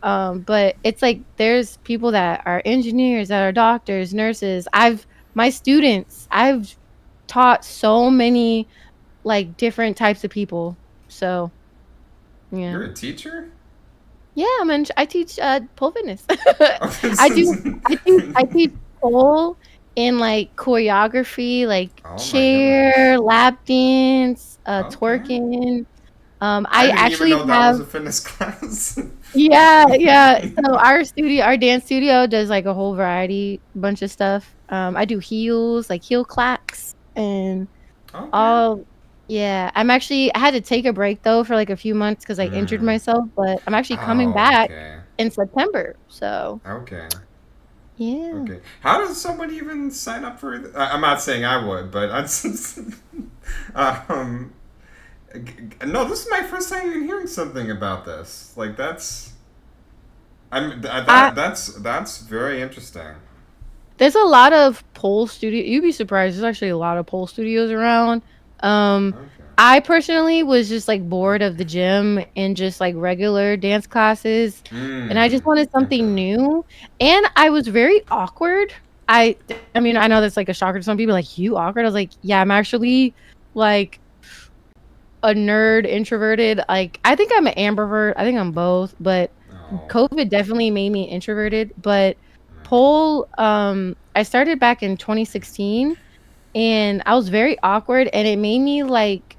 But it's like there's people that are engineers, that are doctors, nurses. My students, I've taught so many like different types of people. So yeah. You're a teacher. Yeah, I teach pole fitness. I do I teach pole in like choreography, like Oh my goodness. chair, lap dance, Okay. twerking. I I didn't even actually know that have was a fitness class. yeah, yeah. So our dance studio does like a whole variety bunch of stuff. I do heels, like heel clacks and Okay. all yeah, I had to take a break though for like a few months because I injured Mm. myself, but I'm actually coming Oh, back okay. in September. So Okay. yeah. Okay. How does somebody even sign up for I'm not saying I would, but um No, this is my first time even hearing something about this. Like I that's very interesting. There's a lot of pole studio. You'd be surprised. There's actually a lot of pole studios around. Um, Okay. I personally was just like bored of the gym and just like regular dance classes, and I just wanted something Okay. new. And I was very awkward. I mean, I know that's like a shocker to some people. Like, you awkward? I was like, yeah, I'm actually like a nerd, introverted. Like, I think I'm an ambivert. I think I'm both, but Oh. COVID definitely made me introverted. But pole, I started back in 2016, and I was very awkward, and it made me like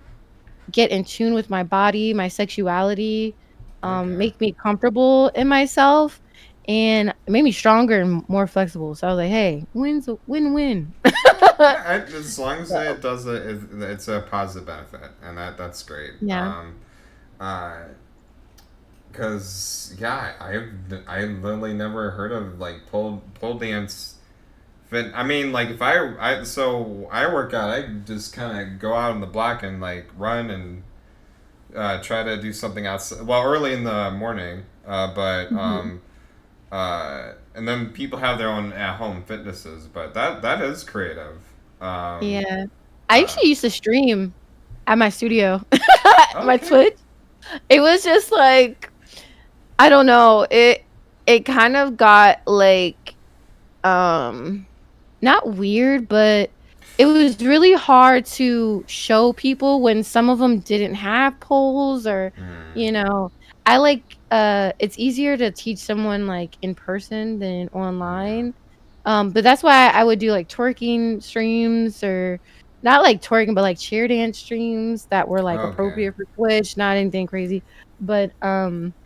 get in tune with my body, my sexuality, Okay. make me comfortable in myself, and it made me stronger and more flexible. So I was like, hey, win's a win-win. Yeah, as long as So it does it's a positive benefit, and that's great. yeah. Uh, Cause yeah, I literally never heard of like pole dance fit. I mean, like if so I work out, I just kind of go out on the block and like run and try to do something outside. Well, early in the morning, but Mhm. and then people have their own at home fitnesses, but that is creative. Um, Yeah. I uh, actually used to stream at my studio, my okay. Twitch. It was just like, I don't know, it kind of got like, um not weird, but it was really hard to show people when some of them didn't have polls, or, Hmm. you know, I like, it's easier to teach someone, like, in person than Yeah. online, but that's why I would do, like, twerking streams, or not, like, twerking, but, like, cheer dance streams that were, like, Okay. appropriate for Twitch, not anything crazy, but,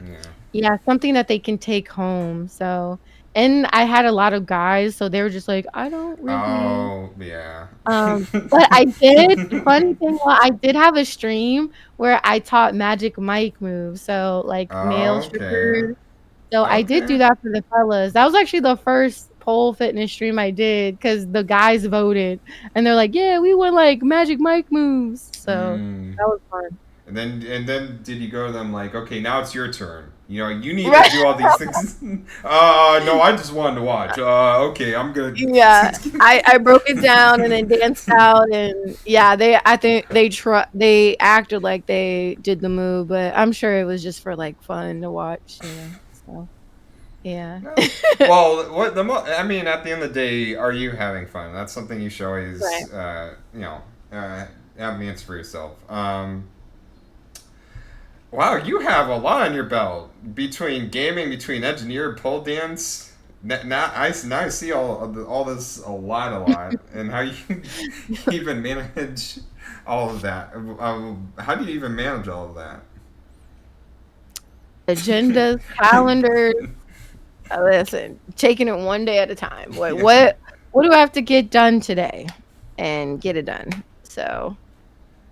Yeah. yeah, something that they can take home, so, and I had a lot of guys, so they were just like, "I don't really." Oh, yeah. But I did, funny thing, well, I did have a stream where I taught Magic Mike moves, so, like, male Okay. strippers, so I did do Okay. that for the fellas. That was actually the first pole fitness stream I did, because the guys voted, and they're like, "Yeah, we want, like, Magic Mike moves," so Mm. that was fun. And then did you go to them like, okay, now it's your turn. You know, you need to Right. do all these things. No, I just wanted to watch. Okay, I'm gonna. Yeah, I broke it down and then danced out, and yeah, I think they acted like they did the move, but I'm sure it was just for, like, fun to watch, so, yeah. No. Well, I mean, at the end of the day, are you having fun? That's something you should Right. always, uh, have the answer for yourself. Wow, you have a lot on your belt between gaming, between engineer, pole dance. Now I see all this a lot, and how you even manage all of that. How do you even manage all of that? Agendas, calendars, listen, taking it one day at a time. What Yeah. what what do I have to get done today? And get it done. So,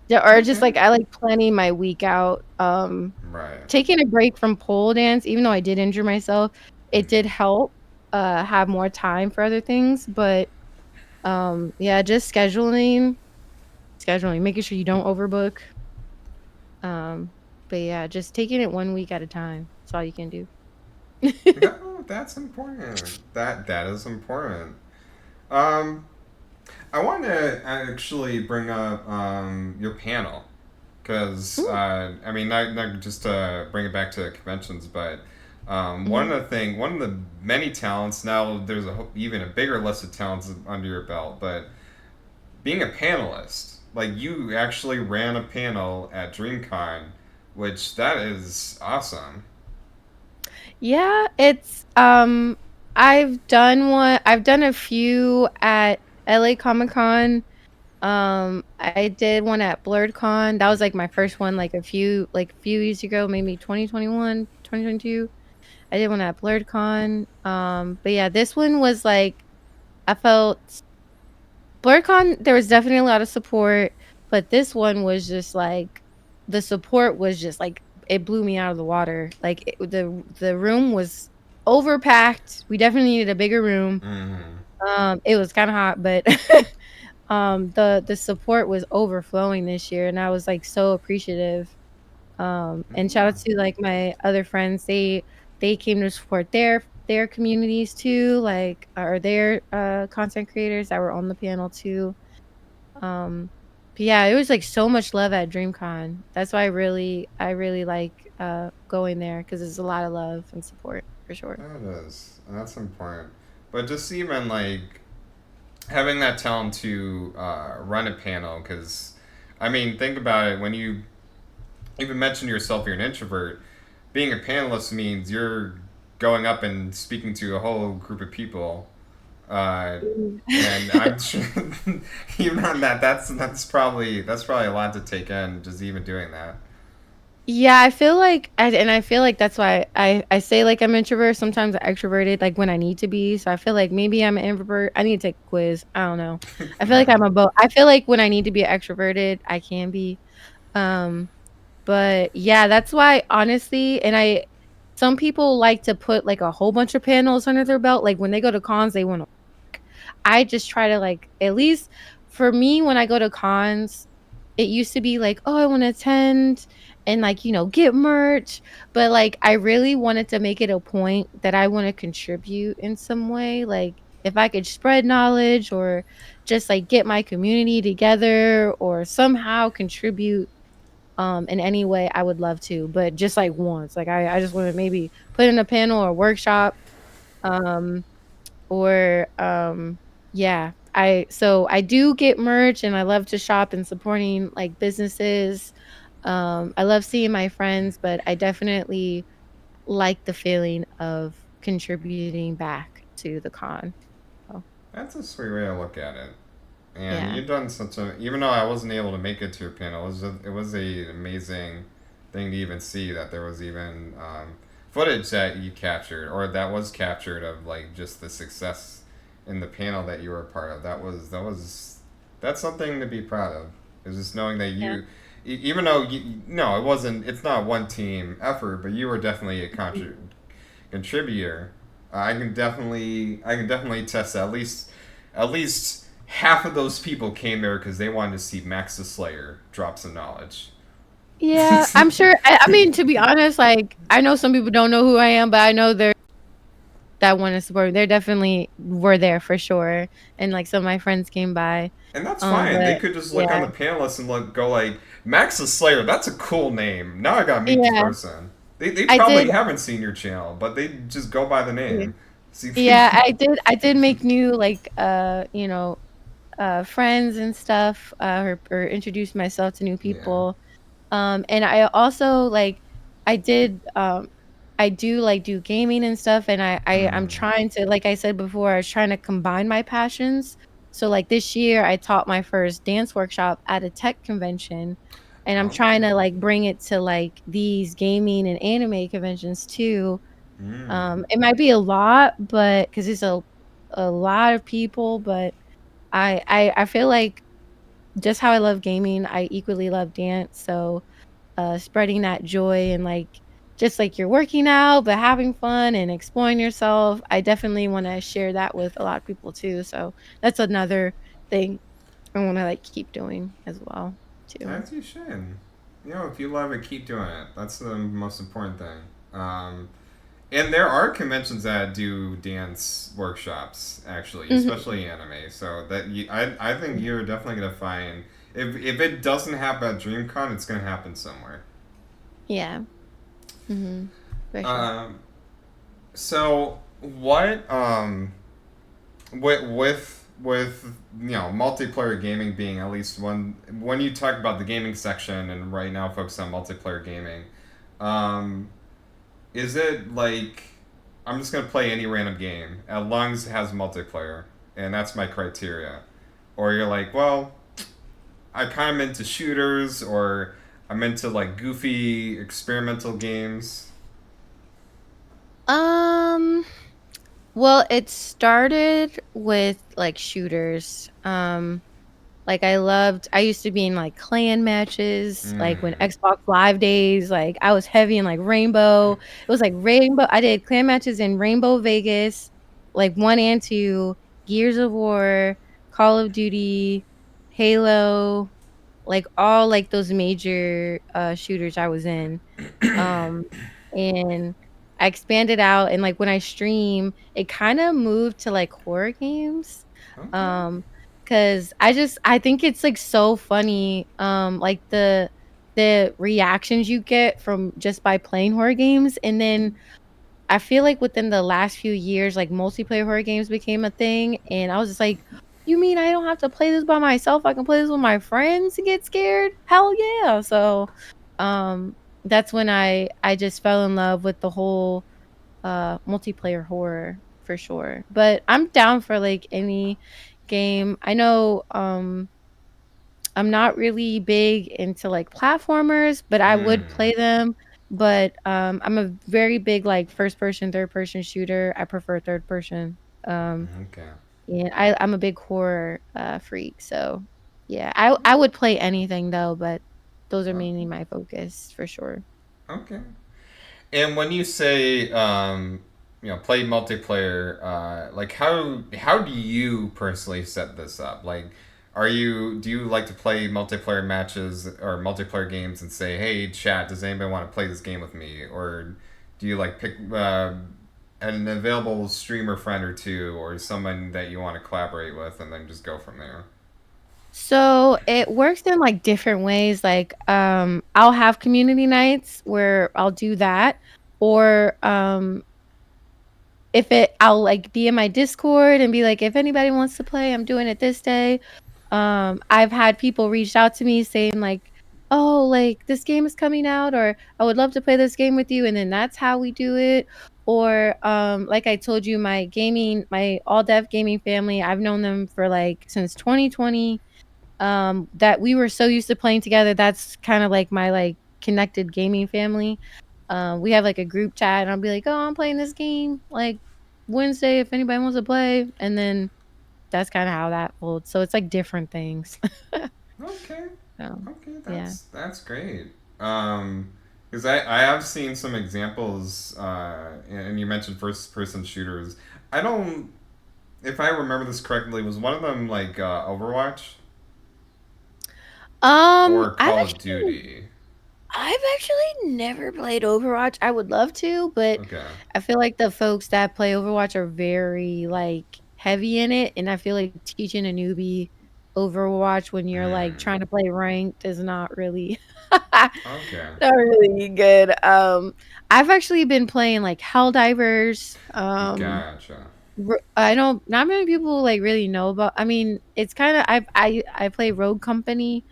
yeah, or just, Okay. like, I like planning my week out, Right. taking a break from pole dance, even though I did injure myself, it did help, have more time for other things, but, yeah, just scheduling, making sure you don't overbook, um, but yeah, just taking it 1 week at a time. That's all you can do. No, that's important. That is important. Um, I want to actually bring up your panel because Ooh, I mean, not just to bring it back to conventions, but mhm. one of the many talents. Now there's even a bigger list of talents under your belt, but being a panelist, like you actually ran a panel at DreamCon, which that is awesome. Yeah, I've done a few at LA Comic Con. I did one at BlurredCon. That was, like, my first one, like, a few years ago, maybe 2021, 2022. I did one at BlurredCon. But yeah, this one was, like, I felt BlurredCon, there was definitely a lot of support, but this one was just, like, the support was just, like, it blew me out of the water. Like, the room was overpacked. We definitely needed a bigger room. Mm-hmm. It was kinda hot, but the support was overflowing this year, and I was, like, so appreciative. And shout out Mm. to, like, my other friends, they came to support their communities too, like, or their, content creators that were on the panel too. Um, but yeah, it was, like, so much love at DreamCon. That's why I really like, going there because there's a lot of love and support for sure. That is. That's important. But just even like having that talent to run a panel, because I mean, think about it. When you even mention yourself, you're an introvert. Being a panelist means you're going up and speaking to a whole group of people. Uh, Mm. and I'm sure even on that, that's probably a lot to take in, just even doing that. Yeah, I feel like that's why I say, like, I'm introvert, sometimes I'm extroverted, like, when I need to be, so I feel like maybe I'm an introvert. I need to take a quiz, I don't know. I feel like Yeah. I'm a both. I feel like when I need to be extroverted, I can be, um, but yeah, that's why honestly and I some people like to put, like, a whole bunch of panels under their belt, like, when they go to cons, they wanna I just try to, like at least for me, when I go to cons, it used to be like, "Oh, I wanna attend and, like, get merch," but, like, I really wanted to make it a point that I wanna contribute in some way, like, if I could spread knowledge or just, like, get my community together or somehow contribute, in any way, I would love to, but just, like, once, like, I just wanna maybe put in a panel or workshop, um or, yeah, I do get merch and I love to shop and supporting, like, businesses. I love seeing my friends, but I definitely like the feeling of contributing back to the con. So, That's a sweet way to look at it. And yeah. you've done such a, even though I wasn't able to make it to your panel, it was a amazing thing to even see that there was even footage that you captured or that was captured of like just the success in the panel that you were a part of. That's something to be proud of. Is just knowing that Yeah. even though no, it wasn't. It's not one team effort, but you were definitely a Mhm. contributor. I can definitely test that. At least half of those people came there because they wanted to see MaxxTheSlayer drop some knowledge. Yeah, I'm sure I mean, to be honest, like, I know some people don't know who I am, but I know they're that wanna support me. They definitely were there for sure, and, like, some of my friends came by, And that's fine. They but could just look on yeah. the panelists and go like, MaxxTheSlayer, that's a cool name. Now I gotta meet this Yeah. person. They I probably did haven't seen your channel, but they just go by the yeah. name. See, Yeah, I did make new, like, friends and stuff, or introduce myself to new yeah. people. And I also, like I did, I do, like, do gaming and stuff, and I'm Mm. trying to like I said before, I was trying to combine my passions. So, like, this year, I taught my first dance workshop at a tech convention, and I'm Oh. trying to, like, bring it to, like, these gaming and anime conventions too. Mm. It might be a lot, but because it's a lot of people, but I feel like just how I love gaming, I equally love dance, so, spreading that joy and, like, just like you're working out, but having fun and exploring yourself, I definitely wanna share that with a lot of people too, so that's another thing I wanna, like, keep doing as well too. As you should. If you love it, keep doing it. That's the most important thing. And there are conventions that do dance workshops, actually, Mhm. especially anime. So I think Yeah. you're definitely gonna find if it doesn't happen at DreamCon, it's gonna happen somewhere. Yeah. Mhm. For sure. Um, so what with multiplayer gaming being at least one when you talk about the gaming section and right now focus on multiplayer gaming, um, is it like I'm just gonna play any random game as long as it has multiplayer, and that's my criteria? Or you're like, well, I kind of into shooters, or I'm into like goofy experimental games. Um Well, it started with, like, shooters, like, I used to be in, like, clan matches, like, when Mm. Xbox Live days, like, I was heavy in, like, Rainbow. It was, like, Rainbow I did clan matches in Rainbow Vegas, like, 1 and 2, Gears of War, Call of Duty. Halo, like all like those major shooters I was in. Um, and I expanded out and like when I stream, it kind of moved to like horror games. Okay. Um, cuz I think it's like so funny like the reactions you get from just by playing horror games, and then I feel like within the last few years, like multiplayer horror games became a thing, and I was just like, "You mean I don't have to play this by myself? I can play this with my friends and get scared? Hell yeah!" So, um, that's when I just fell in love with the whole multiplayer horror for sure. But I'm down for like any game. I know I'm not really big into, like, platformers, but I would Hmm. play them, but, I'm a very big, like, first person, third person shooter. I prefer third person, Okay. and I'm a big horror, freak, so, yeah. I would play anything though, but those are mainly Okay. my focus for sure. Okay. And when you say play multiplayer, like how do you personally set this up? Like, do you like to play multiplayer matches or multiplayer games and say, hey, chat, does anybody want to play this game with me? Or do you like pick an available streamer friend or two, or someone that you want to collaborate with, and then just go from there? So, it works in, like, different ways, like, I'll have community nights where I'll do that, or, if it I'll, like, be in my Discord and be like, "If anybody wants to play, I'm doing it this day." I've had people reach out to me saying like, "Oh, like, this game is coming out," or, "I would love to play this game with you," and then that's how we do it. Or, like I told you, my all deaf gaming family, I've known them for, like, since 2020, that we were so used to playing together. That's kinda like my, like, connected gaming family. We have, like, a group chat, and I'll be like, "Oh, I'm playing this game, like, Wednesday if anybody wants to play," and then that's kinda how that folds. So it's, like, different things. Okay. So, Okay, yeah. that's great. Because I have seen some examples, and you mentioned first person shooters. I don't, if I remember this correctly, was one of them like Overwatch or I've Call of actually Duty? I've actually never played Overwatch. I would love to, but Okay. I feel like the folks that play Overwatch are very, like, heavy in it, and I feel like teaching a newbie Overwatch when you're, like, Hmm. trying to play ranked is not really Okay. not really good. I've actually been playing, like, Helldivers, Gotcha. I know not many people, like, really know about. I mean, it's kinda I play Rogue Company.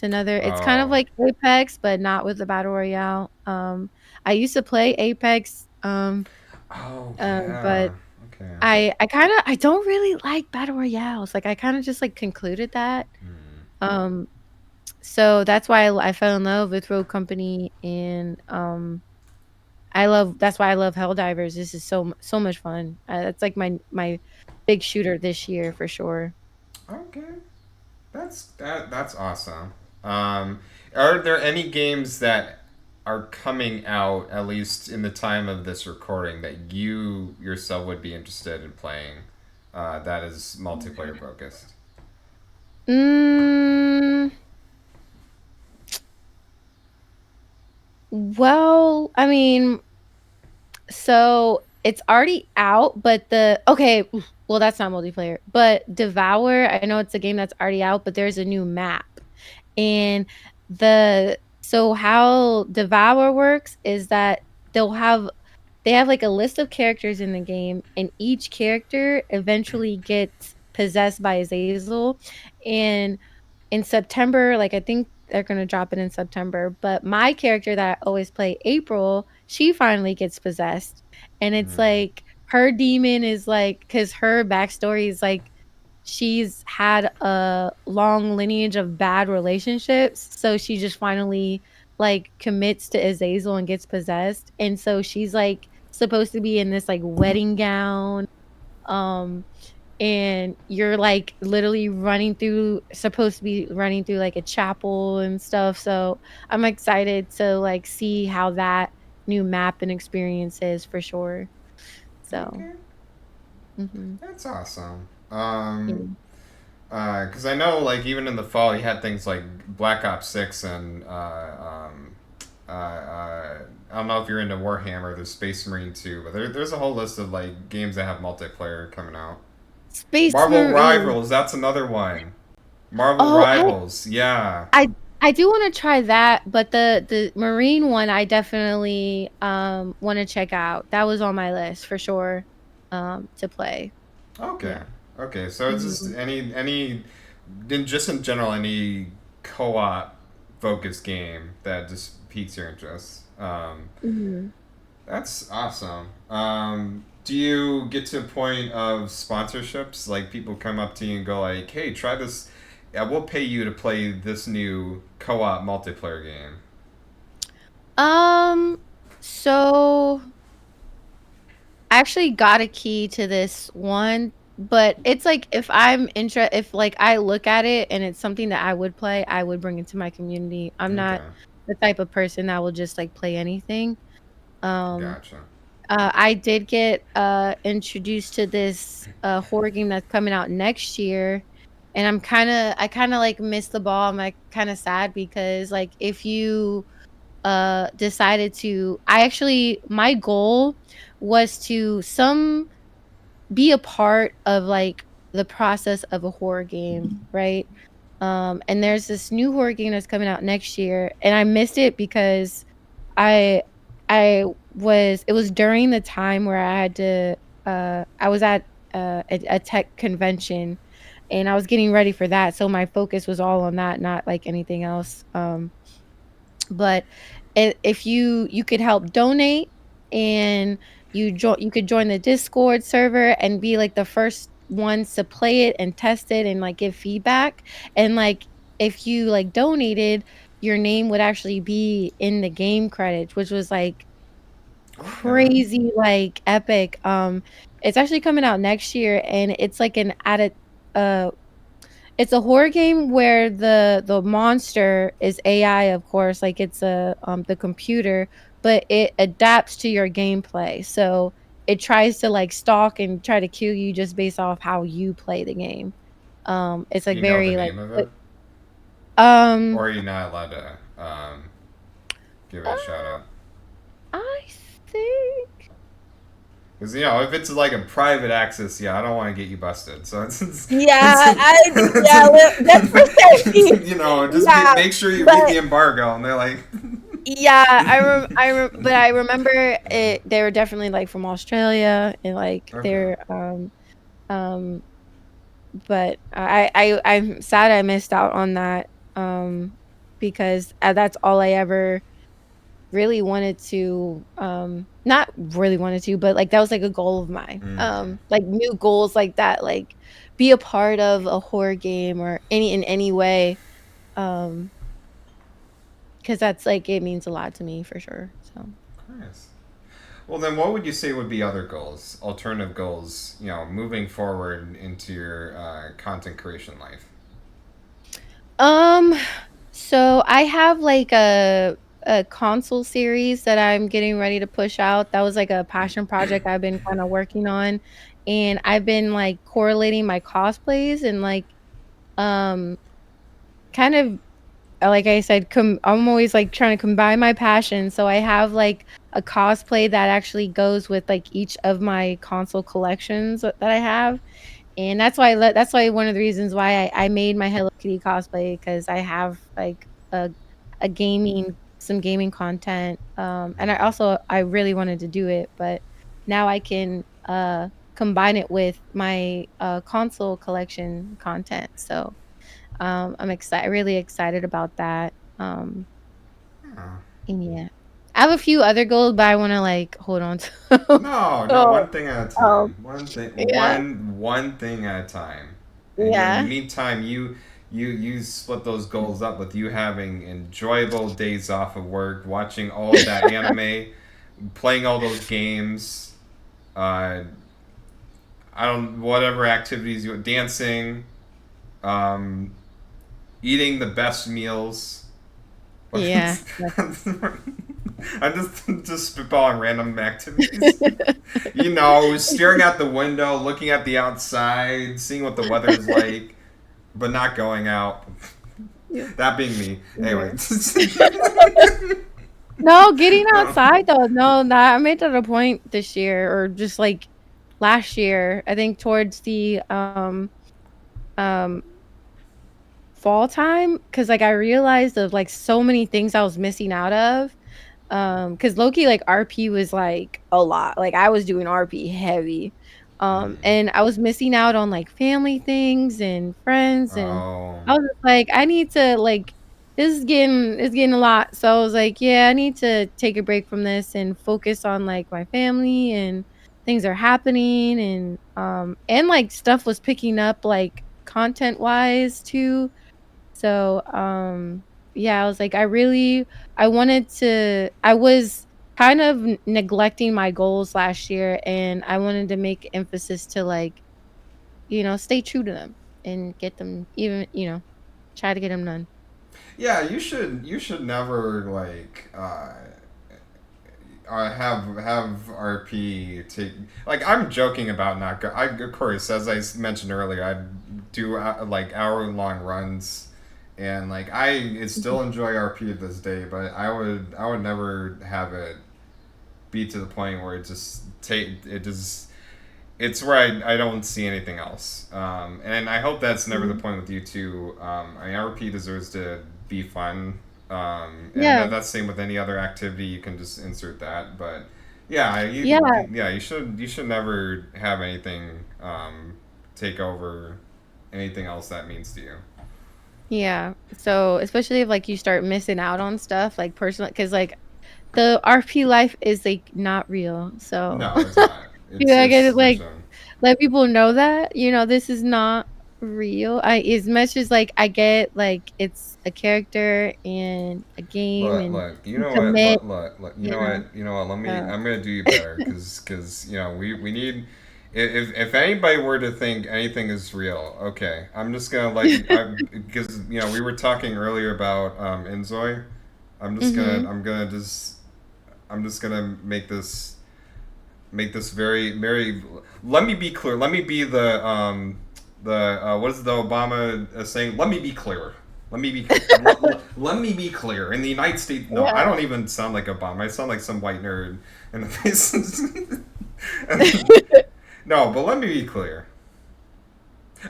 It's kind of Oh. like Apex, but not with the battle royale. I used to play Apex, Oh but yeah. Okay. I don't really like battle royales, like, I kinda just, like, concluded that. Hmm. Um, so that's why I fell in love with Rogue Company, and, that's why I love Helldivers. This is so much fun. It's like my big shooter this year for sure. Okay. That's awesome. Um, are there any games that are coming out, at least in the time of this recording, that you yourself would be interested in playing? That is multiplayer focused. Mm, well, I mean, so it's already out, but well, that's not multiplayer, but Devour, I know it's a game that's already out, but there's a new map. And how Devour works is that they'll have they have like a list of characters in the game, and each character eventually gets possessed by Azazel. And in September, like, I think they're gonna drop it in September, but my character that I always play, April, she finally gets possessed, and it's Hmm. like her demon is like, because her backstory is like she's had a long lineage of bad relationships, so she just finally, like, commits to Azazel and gets possessed, and so she's, like, supposed to be in this, like, wedding gown, um and you're like literally supposed to be running through like a chapel and stuff. So I'm excited to like see how that new map and experience is for sure. So Okay, mhm. that's awesome. Yeah. Because I know, like, even in the fall, you had things like Black Ops 6 and I don't know if you're into Warhammer, there's Space Marine 2, but there's a whole list of, like, games that have multiplayer coming out. Space Marvel Marine. Rivals, that's another one. Marvel Oh, Rivals, yeah. I I do want to try that, but the Marine one I definitely want to check out. That was on my list for sure to play. Okay. Yeah. Okay, so it's just Mhm. just in general, any co-op focused game that just piques your interest. Mhm. That's awesome. Do you get to a point of sponsorships? Like people come up to you and go like, "Hey, try this. Yeah, we'll pay you to play this new co-op multiplayer game." Um so I actually got a key to this one, but it's like if like I look at it and it's something that I would play, I would bring it to my community. I'm not Okay, the type of person that will just like play anything. Um gotcha. I did get introduced to this horror game that's coming out next year, and I kind of like missed the ball. I'm like kind of sad because like if you decided to I actually my goal was to some be a part of like the process of a horror game, right? And there's this new horror game that's coming out next year, and I missed it because I I was it was during the time where I had to I was at a tech convention and I was getting ready for that, so my focus was all on that, not like anything else. But if you could help donate and you could join the Discord server and be like the first ones to play it and test it and like give feedback and like if you like donated your name would actually be in the game credits, which was like Okay. crazy like epic. It's actually coming out next year and it's like an added uh it's a horror game where the monster is AI, of course, like it's the computer, but it adapts to your gameplay. So it tries to like stalk and try to kill you just based off how you play the game. It's Do like you know the very like name of it, um or are you not allowed to give it a shout uh, out? I think Because if it's like a private access, yeah, I don't want to get you busted. So yeah, that's for safety. just Yeah, make sure you read but the embargo. And they're like, yeah, but I remember it. They were definitely like from Australia and like okay, they're um but I'm sad I missed out on that because that's all I ever really wanted to not really wanted to but like that was like a goal of mine. okay, Like new goals like that like be a part of a horror game or in any way um because that's like it means a lot to me for sure. So nice. Well, then, what would you say would be other goals, alternative goals? Moving forward into your content creation life. Um, so I have like a console series that I'm getting ready to push out. That was like a passion project I've been kind of working on, and I've been like correlating my cosplays and like um kind of like I said, I'm always like trying to combine my passion. So I have like a cosplay that actually goes with like each of my console collections that I have. And that's why one of the reasons why I made my Hello Kitty cosplay because I have like a gaming some gaming content. And I really wanted to do it, but now I can combine it with my console collection content. So I'm excited really excited about that. Oh. And yeah. I have a few other goals, but I wanna like hold on to No, no, oh, one thing at a um, time. yeah, One thing at a time. And in the yeah. meantime, you split those goals up with you having enjoyable days off of work, watching all of that anime, playing all those games, uh, I don't whatever activities you dancing, um, eating the best meals. Yeah. I'm just spitballing random activities. Staring out the window, looking at the outside, seeing what the weather's like. but not going out. Yeah. That being me. Yeah. Anyway. No, getting outside though. No, that I made that a point this year or just like last year. I think towards the um fall time because like I realized of like so many things I was missing out of. Because Loki, like RP was like a lot. Like I was doing RP heavy. And I was missing out on like family things and friends and Oh. I was just like, I need to like this is getting it's getting a lot. So I was like, yeah, I need to take a break from this and focus on like my family and things are happening and like stuff was picking up like content wise too. So, yeah, I was like, I wanted to, I was kind of neglecting my goals last year and I wanted to make emphasis to like, stay true to them and get them even, try to get them done. Yeah, you should never like have RP take like I'm joking about not go. I of course as I mentioned earlier I do like hour long runs and like I Mhm. still enjoy RP to this day, but I would never have it be to the point where it just take it just it's where I don't see anything else. And I hope that's never the Mhm. point with you too. I mean, RP deserves to be fun. And Yeah. that's the same with any other activity. You can just insert that. But yeah, Yeah. yeah, you should never have anything take over anything else that means to you. Yeah. So, especially if like you start missing out on stuff like personal, because like the RP life is like not real. So, No, it's not. yeah, I get It's it. Like, fiction. let people know that, this is not real. I as much as, like, I get, like, it's a character and a game and Look, you you know what? commit, You know yeah, what? You know what? Let me. so I'm gonna do you better, cause you know we need. If anybody were to think anything is real, okay, I'm just gonna let you. Because you know we were talking earlier about Inzoi. Mhm. I'm just gonna make this very. Let me be clear. Let me be the what is the Obama saying? Let me be clear. Let me be clear. In the United States, no, I Yeah. don't even sound like Obama. I sound like some white nerd in the face. No, but let me be clear.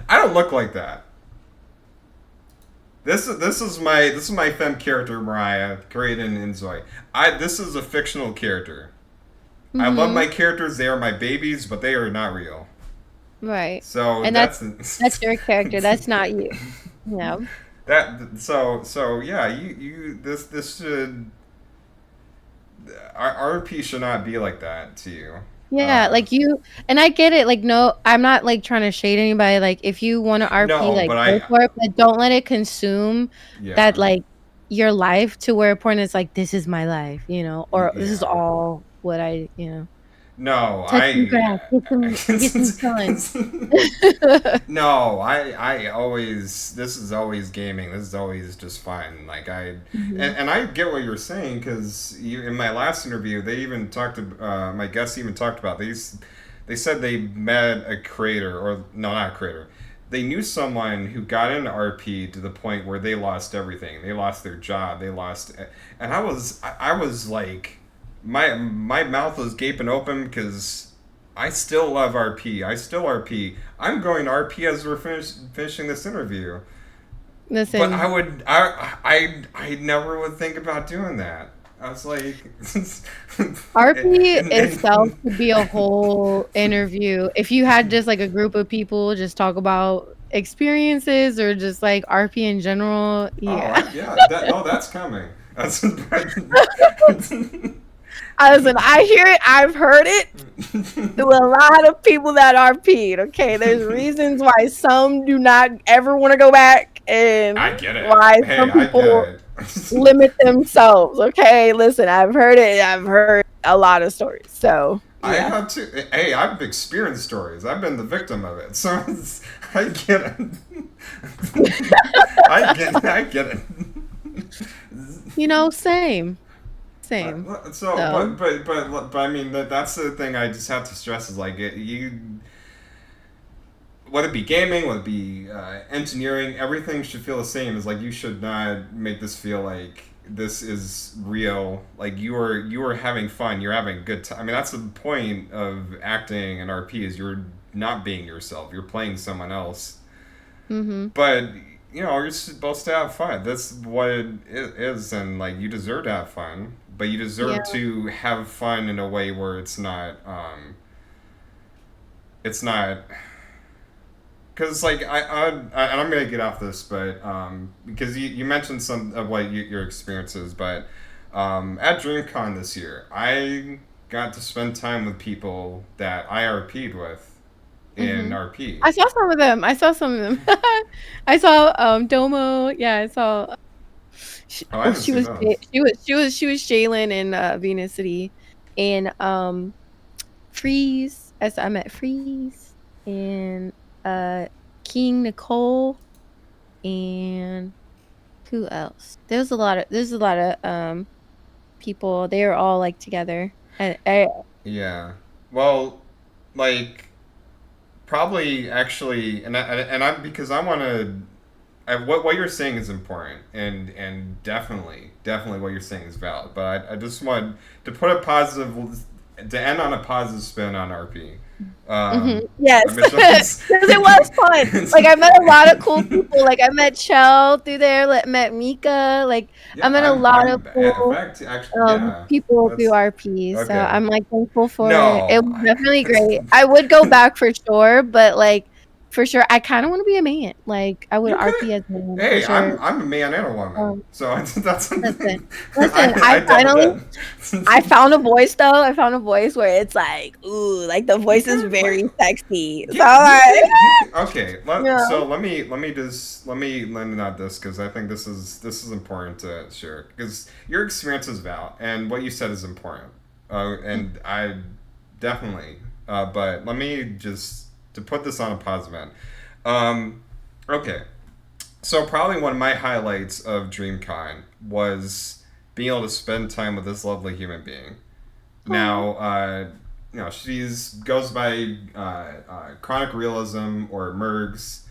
I don't look like that. This is my femme character Mariah created in Inzoi. I This is a fictional character. I love my Mhm. characters. They are my babies, but they are not real. Right. So And that's your character, that's not you. Yeah. so yeah. You this should RP should not be like that to you. Yeah, Uh, like, you and I get it, like, no, I'm not, like, trying to shade anybody, like, if you wanna RP, no, like, but go I for it, but don't let it consume that, yeah like, your life to where a point is like, "This is my life," or, "This is yeah. all what I" No, "Touch some grass, get some sun." no, I always this is always gaming. This is always just fun. Like Mhm. and I get what you're saying because in my last interview, they even talked. My guests even talked about these. They said they met a creator, or no, not a creator. They knew someone who got into RP to the point where they lost everything. They lost their job. They lost, and I was like, my mouth was gaping open because I still love RP. I still RP. I'm going to RP as we're finishing this interview. But I Listen, would, I never would think about doing that. I was like, RP itself and could be a whole interview. If you had just, like, a group of people just talk about experiences or just, like, RP in general, oh, yeah. yeah, that's coming. That's Listen, I hear it, I've heard it through a lot of people that RP'd, okay? There's reasons why some do not ever wanna go back and I get it. why Hey, some I get people it. limit themselves, okay? Listen, I've heard it, I've heard a lot of stories, so, I yeah. have to. Hey, I've experienced stories. I've been the victim of it, so I get it. I get it. Same, same. So, So but I mean that's the thing I just have to stress is like you whether it be gaming, whether it be engineering, everything should feel the same. Is like you should not make this feel like this is real. Like you are having fun. You're having a good time. I mean, that's the point of acting and RP is you're not being yourself. You're playing someone else. Mhm. But you're supposed to have fun. That's what it is, and like you deserve to have fun. But you Yeah. deserve to have fun in a way where it's not because like and I'm gonna get off this, but because you mentioned some of what your experiences, but at DreamCon this year, I got to spend time with people that I RP'd with in Mhm. RP. I saw some of them. I saw some of them. I saw Domo. Yeah, I saw. Oh, I Oh, haven't seen those. she was Shaylin in Venus City, and Freeze. I met Freeze and King Nicole and who else? There's a lot of people. They were all like together. I Yeah. Well, like probably actually, and I because I want to. What you're saying is important, and definitely what you're saying is valid. But I just want to put a positive to end on a positive spin on RP. Yes, I mean, because it was fun. Like I met a lot of cool people. Like I met Chell through there. Like, met Mika. Like I yeah, met a lot of in cool fact actually yeah people through that's RP. So okay. I'm like thankful for it. It No, was definitely that's great. I would go back for sure, but like for sure, I kind of want to be a man. Like I would you could. RP as a man for Hey, sure. I'm a man and a woman, Um, so that's listen, I listen. I doubled in. I found a voice though. I found a voice where it's like, ooh, like the You voice is could like very sexy. So yeah, I'm like, you can okay. yeah. So let me land on this because I think this is important to share because your experience is valid and what you said is important. And I definitely. But let me just to put this on a positive end. Um, okay, so probably one of my highlights of DreamCon was being able to spend time with this lovely human being. Aw. Now, she's goes by Chronic Realism or Mergs,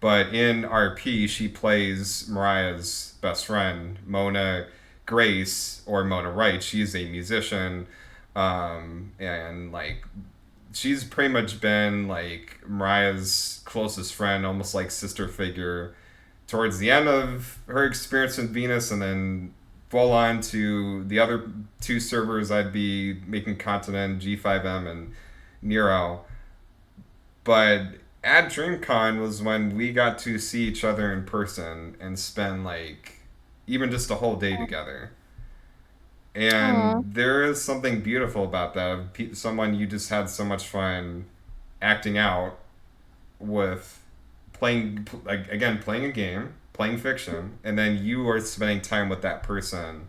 but in RP she plays Mariah's best friend, Mona Grace or Mona Wright. She's a musician, and like she's pretty much been like Mariah's closest friend, almost like sister figure towards the end of her experience with Venus, and then full on to the other two servers I'd be making content in, G5M and Nero. But at DreamCon was when we got to see each other in person and spend like even just a whole day together. Aw. And there is something beautiful about that. Someone you just had so much fun acting out with playing like again playing a game playing fiction and then you are spending time with that person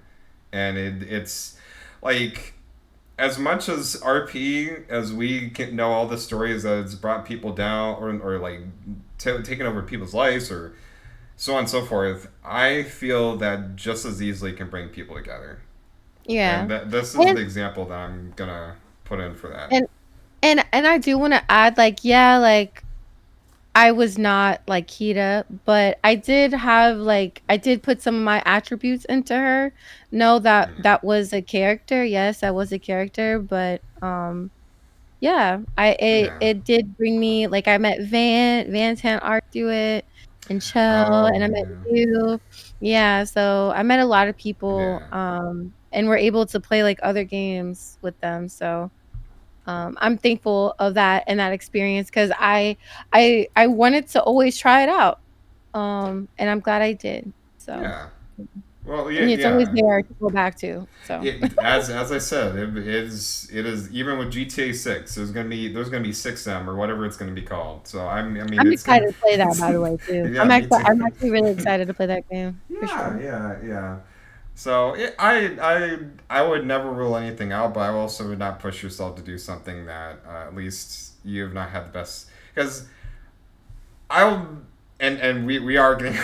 and it's like as much as RP as we can know all the stories that it's brought people down or like taken over people's lives or so on and so forth. I feel that just as easily can bring people together, Yeah. and this is And the example that I'm gonna put in for that. and and I do want to add, like, yeah, like I was not like Kita, but I did put some of my attributes into her. No, that Mm-hmm. was a character. Yes, that was a character, but yeah, Yeah. it did bring me like I met Van Tan Art through it and Chell and I Oh met yeah. you. Yeah, so I met a lot of people Yeah. and we're able to play like other games with them. So I'm thankful of that and that experience because I wanted to always try it out. And I'm glad I did. So Yeah. Well, yeah, and it's always yeah. there to go back to. So As I said, it is even with GTA 6. There's gonna be 6M or whatever it's gonna be called. So I mean I'm it's gonna. excited to play that by the way too. Yeah, me too. I'm actually really excited to play that game for Yeah, sure. yeah, yeah. So I would never rule anything out, but I also would not push yourself to do something that at least you have not had the best. Because I'll and we are getting.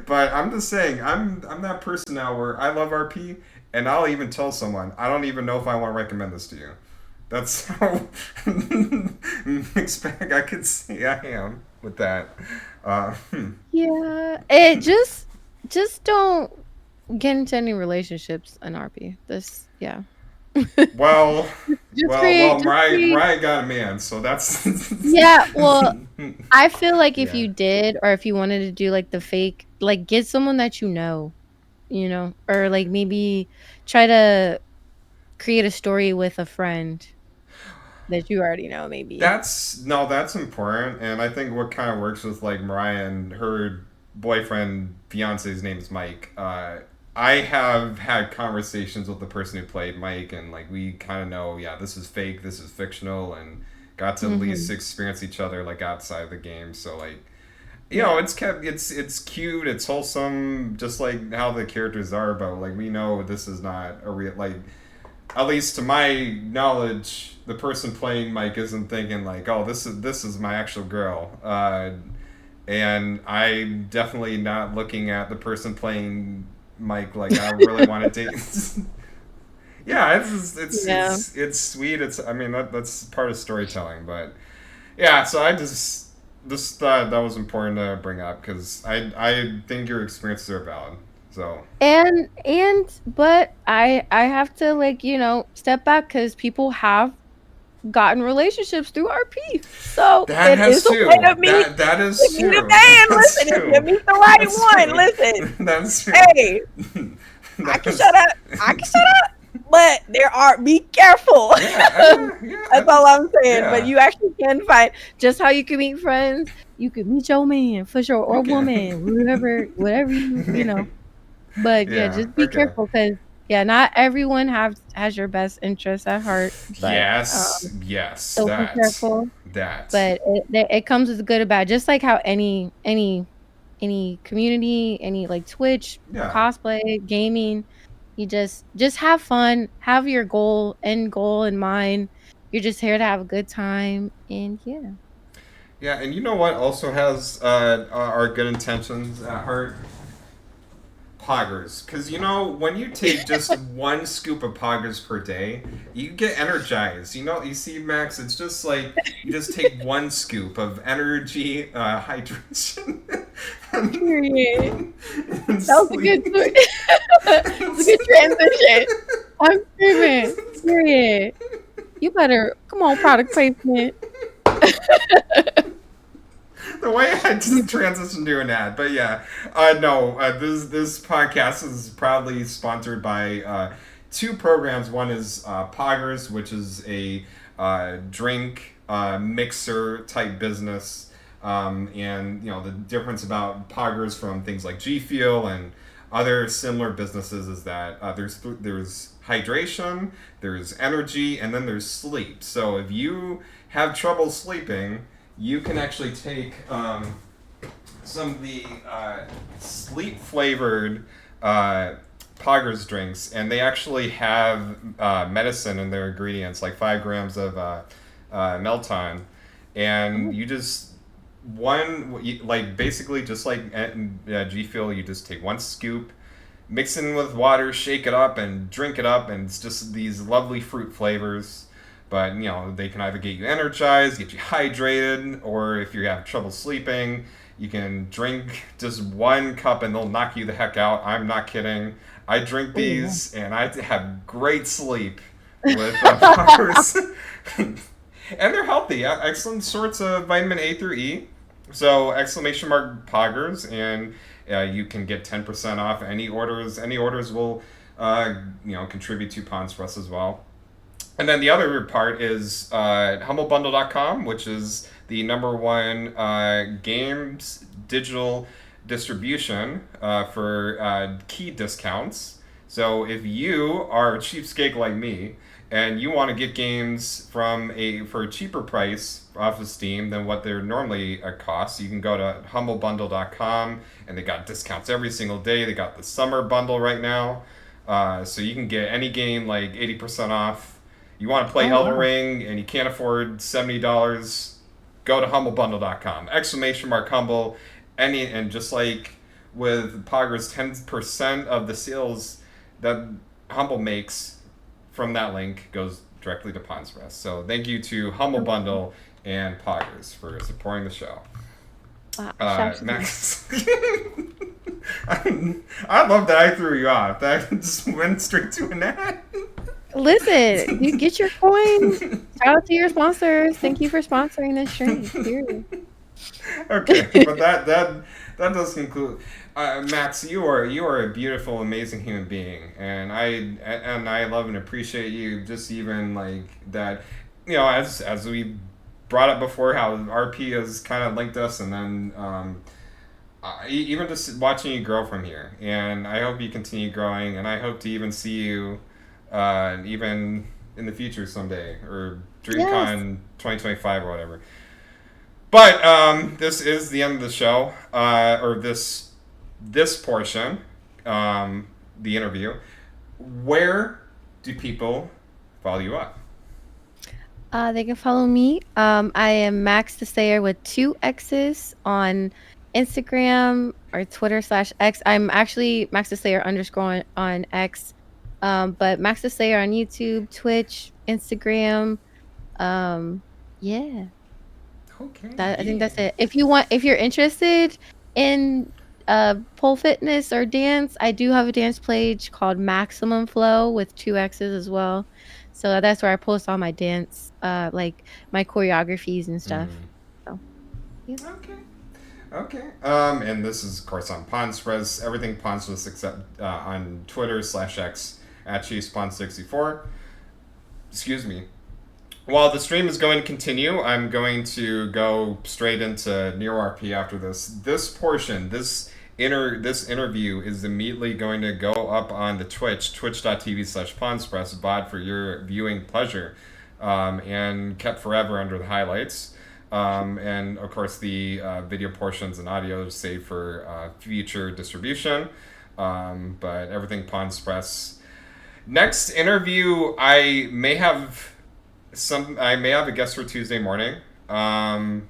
But I'm just saying, I'm that person now where I love RP, and I'll even tell someone I don't even know if I want to recommend this to you. That's how mixed bag I could say I am with that. Hmm. Yeah, it just don't get into any relationships in RP. This, yeah. Well, Just create. Mariah got a man, so that's Yeah, well, I feel like if yeah. you did, or if you wanted to do like the fake, like get someone that you know, or like maybe try to create a story with a friend that you already know, maybe. That's no, that's important, and I think what kind of works with like Mariah and her boyfriend, fiance's name is Mike. I have had conversations with the person who played Mike, and like we kind of know, yeah, this is fake, this is fictional, and got to at least Mhm. experience each other like outside the game. So like, you know, Yeah. it's cute, it's wholesome, just like how the characters are. But like we know this is not a real like at least to my knowledge, the person playing Mike isn't thinking like, "Oh, this is my actual girl," and I'm definitely not looking at the person playing Mike like I really want to date. Yeah, Yeah. it's sweet. It's I mean that's part of storytelling, but yeah. So I just thought that was important to bring up because I think your experiences are valid. So But I have to, like, step back because people have gotten relationships through RP. So that it is has a way too. to meet That to is meet a true. man. That's Listen, if you true. meet the right That's one, true. listen, That's true. hey, I can That's shut up. I can shut up. But there are be careful. yeah. That's all I'm saying. But Yeah. you actually can find just how you can meet friends. You can meet your man for sure, or Okay. woman, whatever you. But yeah, Yeah. just be Okay. careful because yeah, not everyone has your best interests at heart. But Yes. Yes. so be careful. That. But it comes with good or bad, just like how any community, any like Twitch, Yeah. cosplay, gaming, you just have fun, have your end goal in mind. You're just here to have a good time, and yeah. Yeah. And you know what also has our good intentions at heart? Poggers, because you know when you take just one scoop of poggers per day, you get energized. You know, you see, Max, it's just like you just take one scoop of energy, hydration, Period. and That was a good sleep. switch. It's a good transition. I'm screaming. Period. You better come on, product placement. The way I just transitioned to an ad, but yeah, no, this podcast is proudly sponsored by two programs. One is Poggers, which is a drink mixer type business, and you know the difference about Poggers from things like G Fuel and other similar businesses is that there's hydration, there's energy, and then there's sleep. So if you have trouble sleeping, you can actually take some of the sleep flavored uh, Poggers drinks, and they actually have medicine in their ingredients, like 5 grams of Melton, and Oh, you just like basically just like G Fuel, you just take one scoop, mix it in with water, shake it up, and drink it up, and it's just these lovely fruit flavors. But you know they can either get you energized, get you hydrated, or if you have trouble sleeping, you can drink just one cup and they'll knock you the heck out. I'm not kidding. I drink oh, these and I have great sleep with poggers. And they're healthy. Excellent sorts of vitamin A through E. So exclamation mark poggers, and you can get 10% off any orders. Any orders will, contribute £2 for us as well. And then the other part is humblebundle.com, which is the number one games digital distribution for key discounts. So if you are a cheapskate like me and you want to get games for a cheaper price off of Steam than what they're normally cost, you can go to humblebundle.com, and they got discounts every single day. They got the summer bundle right now. So you can get any game like 80% off. You want to play oh Elden wow. Ring and you can't afford $70, go to humblebundle.com. Exclamation mark humble. And just like with Poggers, 10% of the sales that Humble makes from that link goes directly to Pawns Press. So thank you to Humble Bundle and Poggers for supporting the show. Wow, shout to them. Max, I love that I threw you off. That just went straight to an ad. Listen, you get your coin. Shout out to your sponsors. Thank you for sponsoring this stream. Period. Okay, but that does conclude. Max, you are a beautiful, amazing human being, and I love and appreciate you. Just even like that, as we brought up before, how RP has kind of linked us, and then even just watching you grow from here. And I hope you continue growing, and I hope to even see you, even in the future someday, or Yes. DreamCon 2025 or whatever. But this is the end of the show, or this portion, the interview. Where do people follow you up? They can follow me. I am MaxxTheSlayer with 2 X's on Instagram or Twitter/X. I'm actually MaxxTheSlayer _ on X. But MaxxTheSlayer on YouTube, Twitch, Instagram. Yeah. Okay, I think yeah. that's it. If you're interested in pole fitness or dance, I do have a dance page called Maximum Flow with 2 X's as well. So that's where I post all my dance, like my choreographies and stuff. Mm. So yeah. Okay. Okay. And this is, of course, on Ponspress. Everything Ponspress except on Twitter/X at ChasePon64. Excuse me. While the stream is going to continue, I'm going to go straight into Neo RP after this. This portion, this interview is immediately going to go up on the twitch.tv/Pawnspress bot for your viewing pleasure, and kept forever under the highlights. And of course, the video portions and audio are saved for future distribution. But everything Pawnspress. Next interview, I may have a guest for Tuesday morning. I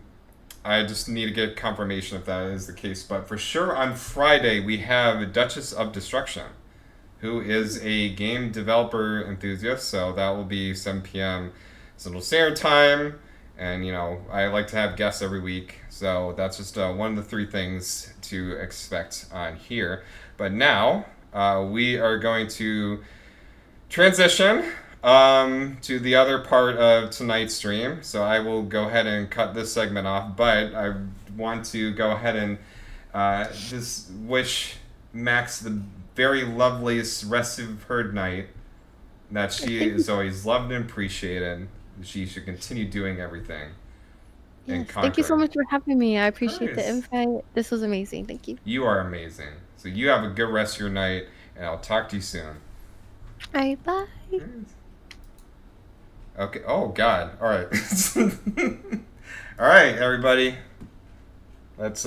just need to get confirmation if that is the case. But for sure, on Friday we have Duchess of Destruction, who is a game developer enthusiast. So that will be 7 p.m. Central Standard Time. And I like to have guests every week. So that's just one of the 3 things to expect on here. But now we are going to transition to the other part of tonight's stream. So I will go ahead and cut this segment off, but I want to go ahead and just wish Max the very loveliest rest of her night, that she Thank you. is always loved and appreciated. She should continue doing everything and Yes. Thank you so conquer. much for having me. I Of appreciate the course. invite. This was amazing. Thank you. You are amazing. So you have a good rest of your night, and I'll talk to you soon. All right, bye. Okay. Oh God. All right. All right, everybody. Let's